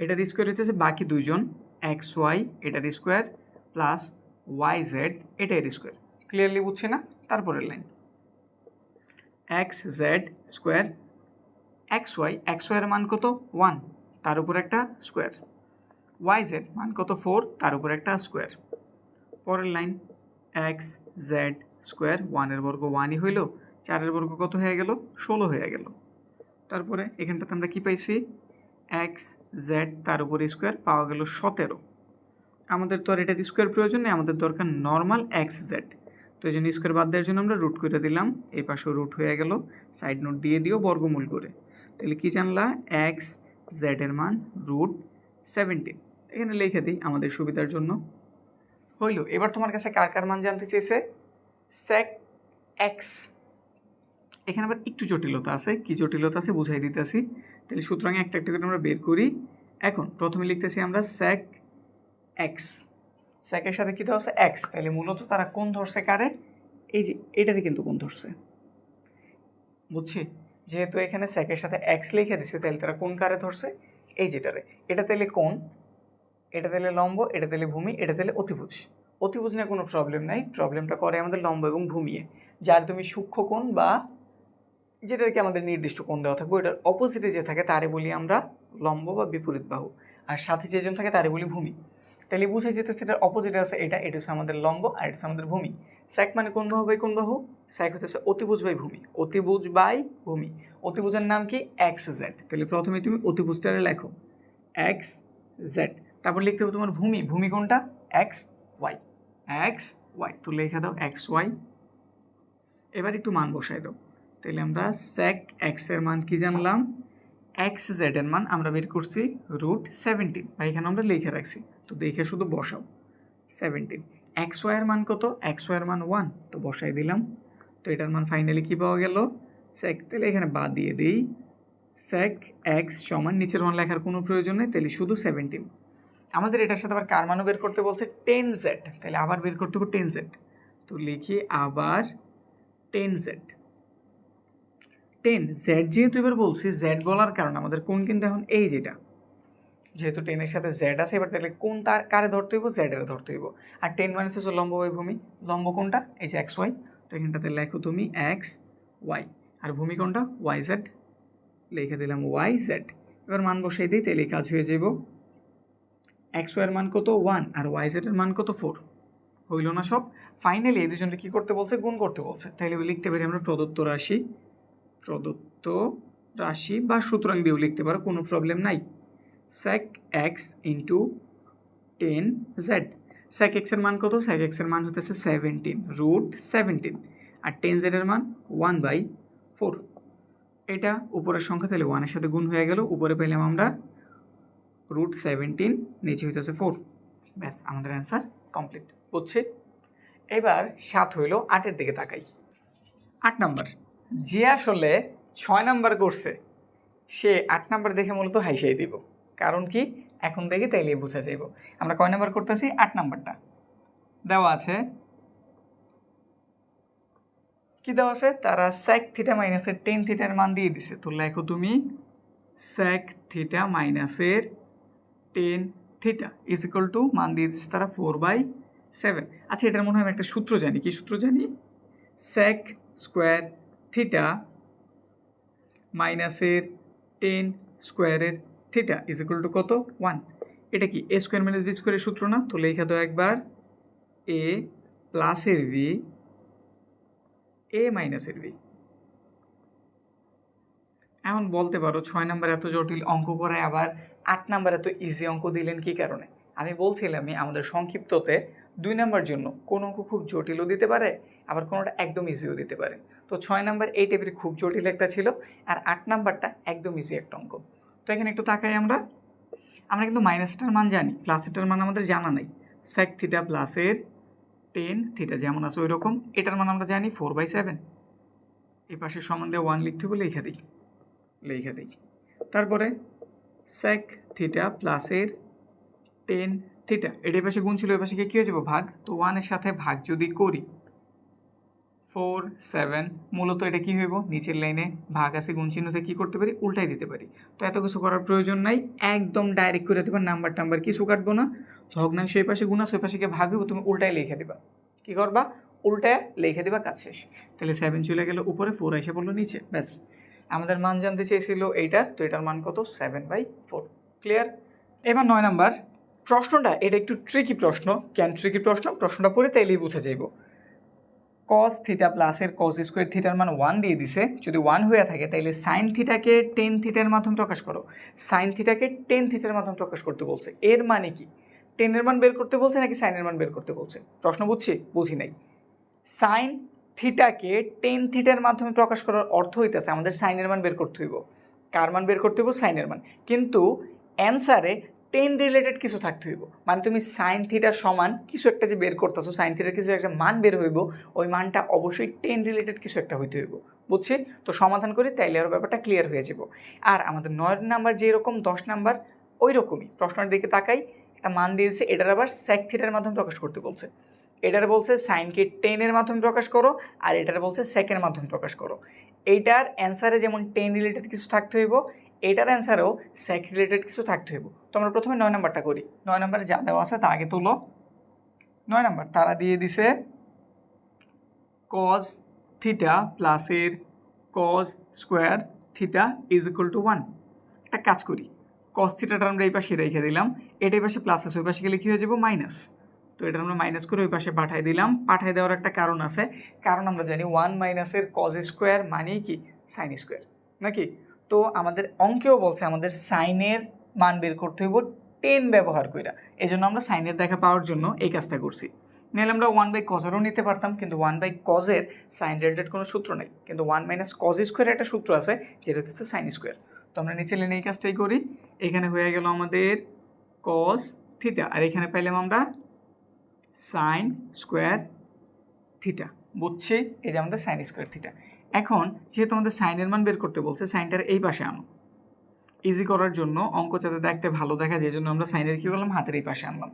S1: এটার স্কোয়ার হচ্ছে বাকি দুইজন XY, এটার স্কোয়ার প্লাস YZ, এটার স্কোয়ার। ক্লিয়ারলি বুঝছে না? তারপরের line XZ square XY, XY এর মান কত, 1, তার উপর একটা স্কোয়ার। YZ মান কত, 4, তার উপর একটা স্কোয়ার। পরের লাইন XZ স্কোয়ার, 1 বর্গ 1ই হইল, 4 বর্গ কত হয়ে গেল, 16 হয়ে গেল। তারপরে এখানটাতে আমরা কি পাইছি, XZ তার উপর স্কোয়ার, পাওয়া গেল 17। আমাদের তো আর এটার স্কোয়ার প্রয়োজন নেই, আমাদের দরকার নর্মাল XZ। তো এই জন্য স্কোয়ার বাদ দেওয়ার জন্য আমরা রুট করে দিলাম, এই পাশেও রুট হয়ে গেল, সাইড নোট দিয়ে দিও বর্গমূল করে। তাহলে কি জানলা, XZ এর মান √17। এখানে লিখে দিই আমাদের সুবিধার জন্য, হইল। এবার তোমার কাছে কার কার মান জানতে চেয়েছে, sec x। এখানে আবার একটু জটিলতা আছে, কি জটিলতা আছে বুঝাই দিতেছি। তাহলে সুতরাং একটা একটা করে আমরা বের করি। এখন প্রথমে লিখতেছি আমরা sec x, sec এর সাথে কী দেওয়া আছে, x। তাহলে মূলত তারা কোণ ধরছে কারে, এই যে এটারে কিন্তু কোণ ধরছে, বুঝছি। যেহেতু এখানে sec এর সাথে x লিখে দিছে, তাহলে তারা কোণ কারে ধরছে, এই যেটারে। এটা তাহলে কোণ, এটা তাহলে লম্ব, এটা তাহলে ভূমি, এটা তাহলে অতিভুজ। অতিভুজ নিয়ে কোনো প্রবলেম নাই, প্রবলেমটা করে আমাদের লম্ব এবং ভূমিয়ে। যার তুমি সূক্ষ্ম কোণ বা যেটাকে আমাদের নির্দিষ্ট কোণ দেওয়া থাকবে, ওটার অপোজিটে যে থাকে তারে বলি আমরা লম্ব বা বিপরীত বাহু, আর সাথে যেজন থাকে তারে বলি ভূমি। তাহলে বুঝে যেতে সেটার অপোজিটে আছে এটা, এটা হচ্ছে আমাদের লম্ব আর এটা হচ্ছে আমাদের ভূমি। স্যাক মানে কোন বাহু বাই কোন বাহু, স্যাক হচ্ছে অতিভুজ বাই ভূমি, অতিভুজ বাই ভূমি। অতিভুজের নাম কি, XZ। তাহলে প্রথমে তুমি অতিভুজটারে লেখো XZ, তারপর লিখতে হবে তোমার ভূমি, ভূমি কোনটা, XY, XY। তো লেখা দাও XY, এবার একটু মান বসাই দাও, তাহলে আমরা sec x এর মান কি জানলাম, এক্স জেড এর মান আমরা বের করছি √17, বা এখানে আমরা লিখে রাখছি, তো দেখে শুধু বসাও 17। এক্স ওয়াই এর মান কত, এক্স ওয়াই এর মান 1, তো বসাই দিলাম। তো এটার মান ফাইনালি কি পাওয়া গেল, sec, তাহলে এখানে বাদ দিয়ে দিই, sec x সমান নিচের মান লেখার কোনো প্রয়োজন নেই, তাহলে শুধু 17। আমাদের এটার সাথে আবার কার মানও বের করতে বলছে 10z, তাহলে আবার বের করতে হবে 10z, তো লিখি আবার 10z। 10 z যেহেতু এবার বলছি, z বলার কারণে আমাদের কোন কিন্তু এখন এই যেটা, যেহেতু 10 এর সাথে z আছে, এবার তাহলে কোন তার কারে ধরতে হইব, z এর ধরতে হইব। আর 10 মানে হচ্ছে লম্ব বাই ভূমি, লম্ব কোনটা, এই যে এক্স ওয়াই, তো এখানটাতে লেখো তুমি এক্স ওয়াই, আর ভূমি কোনটা, ওয়াই জেড, লিখে দিলাম ওয়াই জেড। এবার মান বসাই দিই, তাহলে কাজ হয়ে যাব। এক্স ওয়াই এর মান কত 1, আর ওয়াই জেড এর মান কত 4, হইল না সব। ফাইনালি এই দুজনকে কী করতে বলছে, গুণ করতে বলছে, তাইলে লিখতে পারি আমরা প্রদত্ত রাশি বা সুতরাং দিয়েও লিখতে পারো, কোনো প্রবলেম নাই। sec x into 10z, sec x এর মান কত, sec x এর মান হতেছে 17, √17, আর 10z এর মান 1/4। এটা উপরের সংখ্যা, তাহলে 1 এর সাথে গুণ হয়ে গেল, উপরে পেলাম আমরা √17, নিচে হইতেছে 4। ব্যাস, আমাদের অ্যান্সার কমপ্লিট। বুঝছি? এবার 7 হইল, 8-এর দিকে তাকাই। 8 নাম্বার, যে আসলে 6 নাম্বার করছে সে 8 নাম্বার দেখে মূলত হাইসাই দিব, কারণ কি এখন দেখি তাইলে বোঝা যাইব। আমরা কয় নাম্বার করতেছি, 8 নাম্বারটা দেওয়া আছে, কি দেওয়া আছে, তারা sec থিটা মাইনাসের 10 থিটার মান দিয়ে দিছে, তো লেখো তুমি sec থিটা মাইনাসের 10 থিটা ইজ ইকুয়াল টু, মান দিয়ে দিচ্ছে তারা 4/7। আচ্ছা, এটার মনে হয় আমি একটা সূত্র জানি, কি সূত্র জানি, sec স্কোয়ার থিটা মাইনাসের 10 স্কোয়ারের থিটা ইজ ইকুয়াল টু কত, 1। এটা কি এ স্কোয়ার মাইনাস বি স্কোয়ারের সূত্র না, তো লেখা দাও একবার এ প্লাসের ভি এ মাইনাসের ভি। এখন বলতে পারো 6 নাম্বার এত জটিল অঙ্ক করায় আবার 8 নাম্বার এত ইজি অঙ্ক দিলেন কি কারণে? আমি বলছিলামই আমাদের সংক্ষিপ্ততে 2 নাম্বার জন্য কোন অঙ্ক খুব জটিলও দিতে পারে, আবার কোনোটা একদম ইজিও দিতে পারে। তো 6 নাম্বার এই টাইপের খুব জটিল একটা ছিল, আর 8 নাম্বারটা একদম ইজি একটা অঙ্ক। তো এখানে একটু তাকাই, আমরা কিন্তু মাইনাসটার মান জানি, প্লাসেরটার মান আমাদের জানা নাই। sec থিটা প্লাসের 10 থিটা যেমন আছে ওই রকম, এটার মান আমরা জানি 4/7। এই পাশে সমান দিয়ে 1 লিখতে হবে, লেখা দিই। তারপরে sec থিটা প্লাসের 10 থিটা, এটার পাশে গুণ ছিল, ওই পাশে কী হয়ে যাবো, ভাগ, তো 1 এর সাথে ভাগ যদি করি 4 7, মূলত এটা কী হইব, নিচের লাইনে ভাগ আছে, গুণ চিহ্নতে কী করতে পারি, উল্টাই দিতে পারি। তো এত কিছু করার প্রয়োজন নাই, একদম ডাইরেক্ট করে দেবা, নাম্বার টাম্বার কিছু কাটবো না, ভগ্নাংশ এই পাশে গুণ আছে ওই পাশে গিয়ে ভাগ হইব, তুমি উল্টাই লিখে দিবা। কী করবা, উল্টায় লিখে দিবা, কাজ শেষ। তাহলে 7 চলে গেল উপরে, 4 এসে পড়লো নিচে, ব্যাস। আমাদের মান জানতে চেয়েছিল এইটার, তো এটার মান কত, 7/4। ক্লিয়ার? এবার 9 নাম্বার প্রশ্নটা, এটা একটু ট্রিকি প্রশ্ন। কেন ট্রিকি প্রশ্ন, প্রশ্নটা পড়ে তাইলেই বুঝে যাইব। cos থিটা প্লাসের cos স্কোয়ার থিটার মান 1 দিয়ে দিছে, যদি 1 হয়ে থাকে তাইলে sin থিটাকে 10 থিটার মাধ্যমে প্রকাশ করো। sin থিটাকে 10 থিটার মাধ্যমে প্রকাশ করতে বলছে, এর মানে কি 10 এর মান বের করতে বলছে নাকি sin এর মান বের করতে বলছে? প্রশ্ন বুঝি নাই। sin থিটাকে 10 থিটার মাধ্যমে প্রকাশ করার অর্থ হইতেছে আমাদের sin এর মান বের করতে হইব। কার মান বের করতে হইব, sin এর মান। কিন্তু অ্যান্সারে 10 রিলেটেড কিছু থাকতে হইব, মানে তুমি sin থিটা সমান কিছু একটা যে বের করতেছো, sin থিটার কিছু একটা মান বের হইব, ওই মানটা অবশ্যই 10 রিলেটেড কিছু একটা হইতে হইব। বুঝছি? তো সমাধান করি, তাইলে আরও ব্যাপারটা ক্লিয়ার হয়ে যাব। আর আমাদের 9 নাম্বার যেরকম 10 নাম্বার ওই রকমই, প্রশ্নের দিকে তাকাই, একটা মান দিয়েছে, এটার আবার sec থিটার মাধ্যমে প্রকাশ করতে বলছে। এটার বলছে সাইনকে 10 এর মাধ্যমে প্রকাশ করো, আর এটার বলছে সেকের মাধ্যমে প্রকাশ করো। এইটার অ্যান্সারে যেমন 10 রিলেটেড কিছু থাকতে হইব, এইটার অ্যান্সারেও সেক রিলেটেড কিছু থাকতে হইব। তো আমরা প্রথমে 9 নাম্বারটা করি। 9 নাম্বারে যা দেওয়া আছে তা আগে তোলো। 9 নাম্বার তারা দিয়ে দিছে cos থিটা প্লাসের cos square theta is equal to 1। একটা কাজ করি, cos থিটাটা আমরা এই পাশে রেখে দিলাম, এটা এই পাশে প্লাস আছে, ওই পাশে গেলে কী হয়ে যাবো, মাইনাস। তো এটা আমরা মাইনাস করে ওই পাশে পাঠাই দিলাম। পাঠাই দেওয়ার একটা কারণ আছে, কারণ আমরা জানি 1 মাইনাসের cos স্কোয়ার মানেই কি সাইন স্কোয়ার নাকি। তো আমাদের অঙ্কেও বলছে আমাদের সাইনের মান বের করতে হইব 10 ব্যবহার করে, এই জন্য আমরা সাইনের দেখা পাওয়ার জন্য এই কাজটা করছি। নাহলে আমরা 1/cos-এরও নিতে পারতাম, কিন্তু 1/cos-এর সাইন রিলেটেড কোনো সূত্র নেই, কিন্তু 1 - cos² একটা সূত্র আছে যেটা হচ্ছে সাইন স্কোয়ার। তো আমরা নিচে লেনে এই কাজটাই করি। এখানে হয়ে গেল আমাদের cos থিটা, আর এখানে পাইলাম আমরা সাইন স্কোয়ার থিটা। বুঝছি? এই যে আমাদের সাইন স্কোয়ার থিটা। এখন যেহেতু আমাদের সাইনের মান বের করতে বলছে, সাইনটার এই পাশে আনো। ইজি করার জন্য, অঙ্ক যাতে দেখতে ভালো দেখা যায়, জন্য আমরা সাইনের কী করলাম, হাতের এই পাশে আনলাম।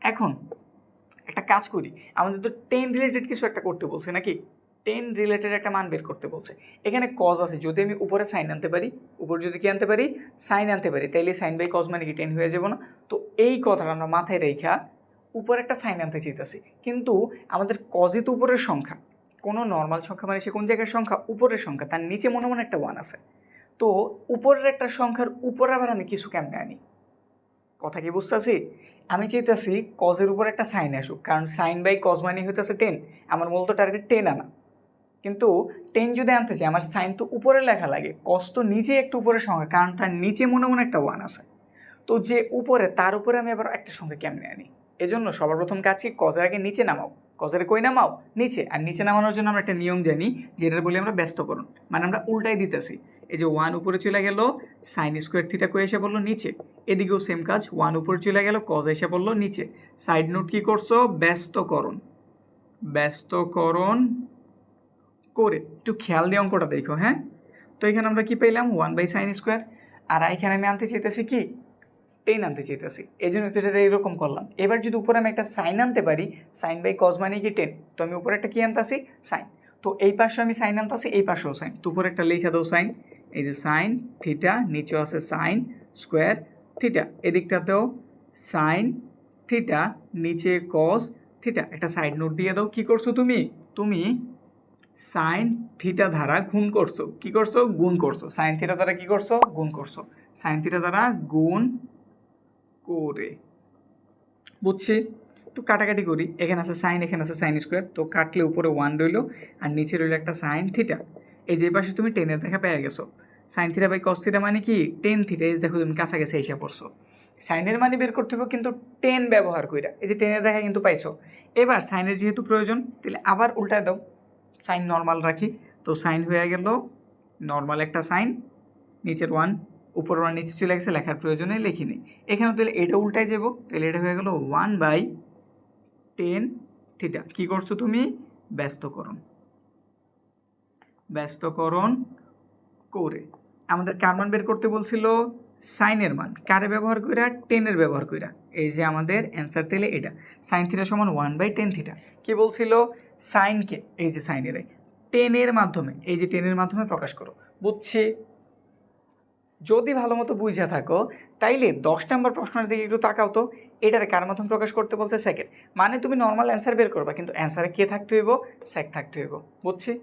S1: এখন একটা কাজ করি, আমাদের তো টেন রিলেটেড কিছু একটা করতে বলছে নাকি, টেন রিলেটেড একটা মান বের করতে বলছে। এখানে কজ আছে, যদি আমি উপরে সাইন আনতে পারি, উপরে যদি কি আনতে পারি, সাইন আনতে পারি, তাইলে সাইন বাই কজ মানে কি 10 হয়ে যাবো না? তো এই কথাটা আমরা মাথায় রেখা উপরে একটা সাইন আনতে চাইতেছি, কিন্তু আমাদের কজই তো উপরের সংখ্যা, কোনো নর্মাল সংখ্যা মানে সে কোন জায়গার সংখ্যা, উপরের সংখ্যা, তার নিচে মনে মনে একটা 1 আছে। তো উপরের একটা সংখ্যার উপর আবার আমি কিছু কেমনে আনি, কথা কি বুঝতেছি? আমি চাইতেছি কজের উপর একটা সাইন আসুক, কারণ সাইন বাই কজ মানে হইতেছে 10, আমার মূলত টার্গেট 10 আনা। কিন্তু 10 যদি আনতে চাই, আমার সাইন তো উপরে লেখা লাগে, কজ তো নিচে একটু উপরের সংখ্যা, কারণ তার নিচে মনে মনে একটা 1 আছে। তো যে উপরে, তার উপরে আমি আবার একটা সংখ্যা কেমনে আনি? এজন্য সবার প্রথম কাজ কি, কজের আগে নিচে নামাও। কজের কই নামাও? নিচে। আর নিচে নামানোর জন্য আমরা একটা নিয়ম জানি, যেটার বলি আমরা ব্যস্তকরণ, মানে আমরা উল্টাই দিতেছি। এই যে 1 উপরে চলে গেল, সাইন স্কোয়ার থিটা কই এসে বললো নিচে। এদিকেও সেম কাজ, 1 উপরে চলে গেল, কজ এসে বললো নিচে। সাইড নোট কি করছো, ব্যস্তকরণ, ব্যস্তকরণ করে একটু খেয়াল দিয়ে অঙ্কটা দেখো। হ্যাঁ, তো এখানে আমরা কি পেলাম, 1/sin স্কোয়ার, আর এখানে আমি আনতে চাইতেছি কি, 10 আনতে চাইতেছি, এই জন্য তো এটা এরকম করলাম। এবার যদি উপরে আমি একটা সাইন আনতে পারি, সাইন বাই কজ মানে কি 10, তো আমি উপরে একটা কি আনতেছি, সাইন। তো এই পাশে আমি সাইন আনতেছি, এই পাশেও সাইন, তো উপরে একটা লিখে দাও সাইন। এই যে সাইন থিটা, নিচেও আছে সাইন স্কোয়ার থিটা, এদিকটাতেও সাইন থিটা, নিচে কজ থিটা। একটা সাইড নোট দিয়ে দাও, কি করছো তুমি, তুমি সাইন থিটা দ্বারা গুণ করছো, কি করছো, গুণ করছো, সাইন থিটা দ্বারা কি করছো, গুণ করছো, সাইন থিটা দ্বারা গুণ করে। বুঝছি? একটু কাটাকাটি করি, এখানে আছে সাইন, এখানে আছে সাইন স্কোয়ার, তো কাটলে উপরে 1 রইলো, আর নিচে রইলো একটা সাইন থিটা। এই যে পাশে তুমি 10-এর দেখা পেয়ে গেছো। Sine theta by cos theta মানে কি 10 থিটা, এই দেখো তুমি কাছাকাছি এসে পড়ছো। সাইনের মানে বের করতে হবে কিন্তু 10 ব্যবহার কইরা, এই যে 10-এর দেখা কিন্তু পাইছো। এবার সাইনের যেহেতু প্রয়োজন, তাহলে আবার উল্টায় দাও, সাইন নর্মাল রাখি, তো সাইন হয়ে গেল নর্মাল একটা সাইন, নিচের 1, উপর 1 নিচে চলে গেছে, লেখার প্রয়োজনে লিখি নেই। এখানেও তাহলে এটা উল্টায় যাব, তাহলে এটা হয়ে গেল 1/10 থিটা। কী করছো তুমি, ব্যস্তকরণ, ব্যস্তকরণ করে। আমাদের কার মান বের করতে বলছিল, সাইনের মান, কারে ব্যবহার কইরা, 10-এর ব্যবহার কইরা। এই যে আমাদের অ্যান্সার তাহলে এটা, সাইন থিটা সমান 1/10 থিটা। কী বলছিল, সাইনকে, এই যে সাইনের 10-এর মাধ্যমে, এই যে 10-এর মাধ্যমে প্রকাশ করো। বুঝছি? যদি ভালো মতো বুঝে থাকো, তাইলে 10 নম্বর প্রশ্নের দিকে একটু তাকাও তো, এটারে কার মাধ্যমে প্রকাশ করতে বলছে, সেকের। মানে তুমি নর্মাল অ্যান্সার বের করবা, কিন্তু অ্যান্সারে কে থাকতে হইব, সেক থাকতে হইব। বুঝছি?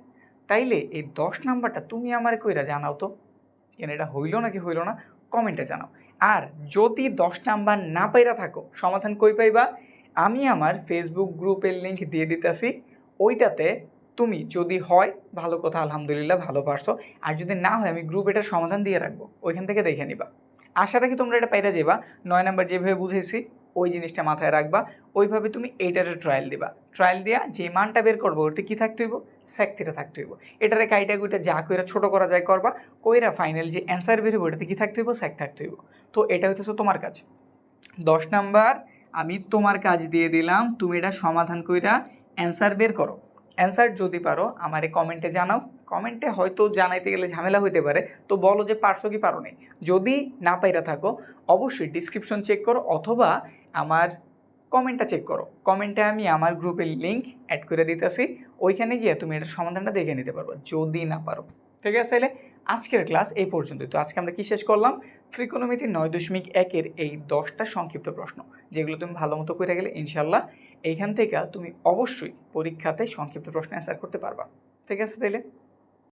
S1: তাইলে এই 10 নাম্বারটা তুমি আমার কইরা জানাও তো, কেন এটা হইলো নাকি হইলো না, কমেন্টে জানাও। আর যদি 10 নাম্বার না পাইরা থাকো, সমাধান কই পাইবা, আমি আমার ফেসবুক গ্রুপের লিঙ্ক দিয়ে দিতেছি, ওইটাতে তুমি যদি হয় ভালো কথা, আলহামদুলিল্লাহ ভালো পারছো, আর যদি না হয় আমি গ্রুপ এটার সমাধান দিয়ে রাখবো, ওইখান থেকে দেখে নিবা। আশা রাখি তোমরা এটা পাইরা যাবা। 9 নাম্বার যেভাবে বুঝেছি ওই জিনিসটা মাথায় রাখবা, ওইভাবে তুমি এইটারে ট্রায়াল দিবা, ট্রায়াল দিয়া যে মানটা বের করবো ওতে কী থাকতে হইব, সেক থিটা থাকতে হইব। এটারে কাইটা কুইটা যা কইরা ছোটো করা যায় করবা, কইরা ফাইনাল যে অ্যান্সার বের হইব ওটাতে কী থাকতে হইব, সেক থাকতে হইব। তো এটা হচ্ছে তোমার কাজ। 10 নাম্বার আমি তোমার কাজ দিয়ে দিলাম, তুমি এটা সমাধান কইরা অ্যান্সার বের করো। অ্যান্সার যদি পারো আমারে কমেন্টে জানাও, কমেন্টে হয়তো জানাইতে গেলে ঝামেলা হইতে পারে, তো বলো যে পারছো কি পারো নাই। যদি না পাইরা থাকো অবশ্যই ডিসক্রিপশন চেক করো, অথবা আমার কমেন্টটা চেক করো, কমেন্টে আমি আমার গ্রুপের লিঙ্ক অ্যাড করে দিতেছি, ওইখানে গিয়ে তুমি এটার সমাধানটা দেখে নিতে পারবো যদি না পারো। ঠিক আছে, তাহলে আজকের ক্লাস এই পর্যন্তই। তো আজকে আমরা কি শেষ করলাম, ত্রিকোণমিতি 9.1-এর এই 10টা সংক্ষিপ্ত প্রশ্ন, যেগুলো তুমি ভালো মতো করে গেলে ইনশাল্লাহ এইখান থেকে তুমি অবশ্যই পরীক্ষাতে সংক্ষিপ্ত প্রশ্ন অ্যান্সার করতে পারবা। ঠিক আছে তাইলে।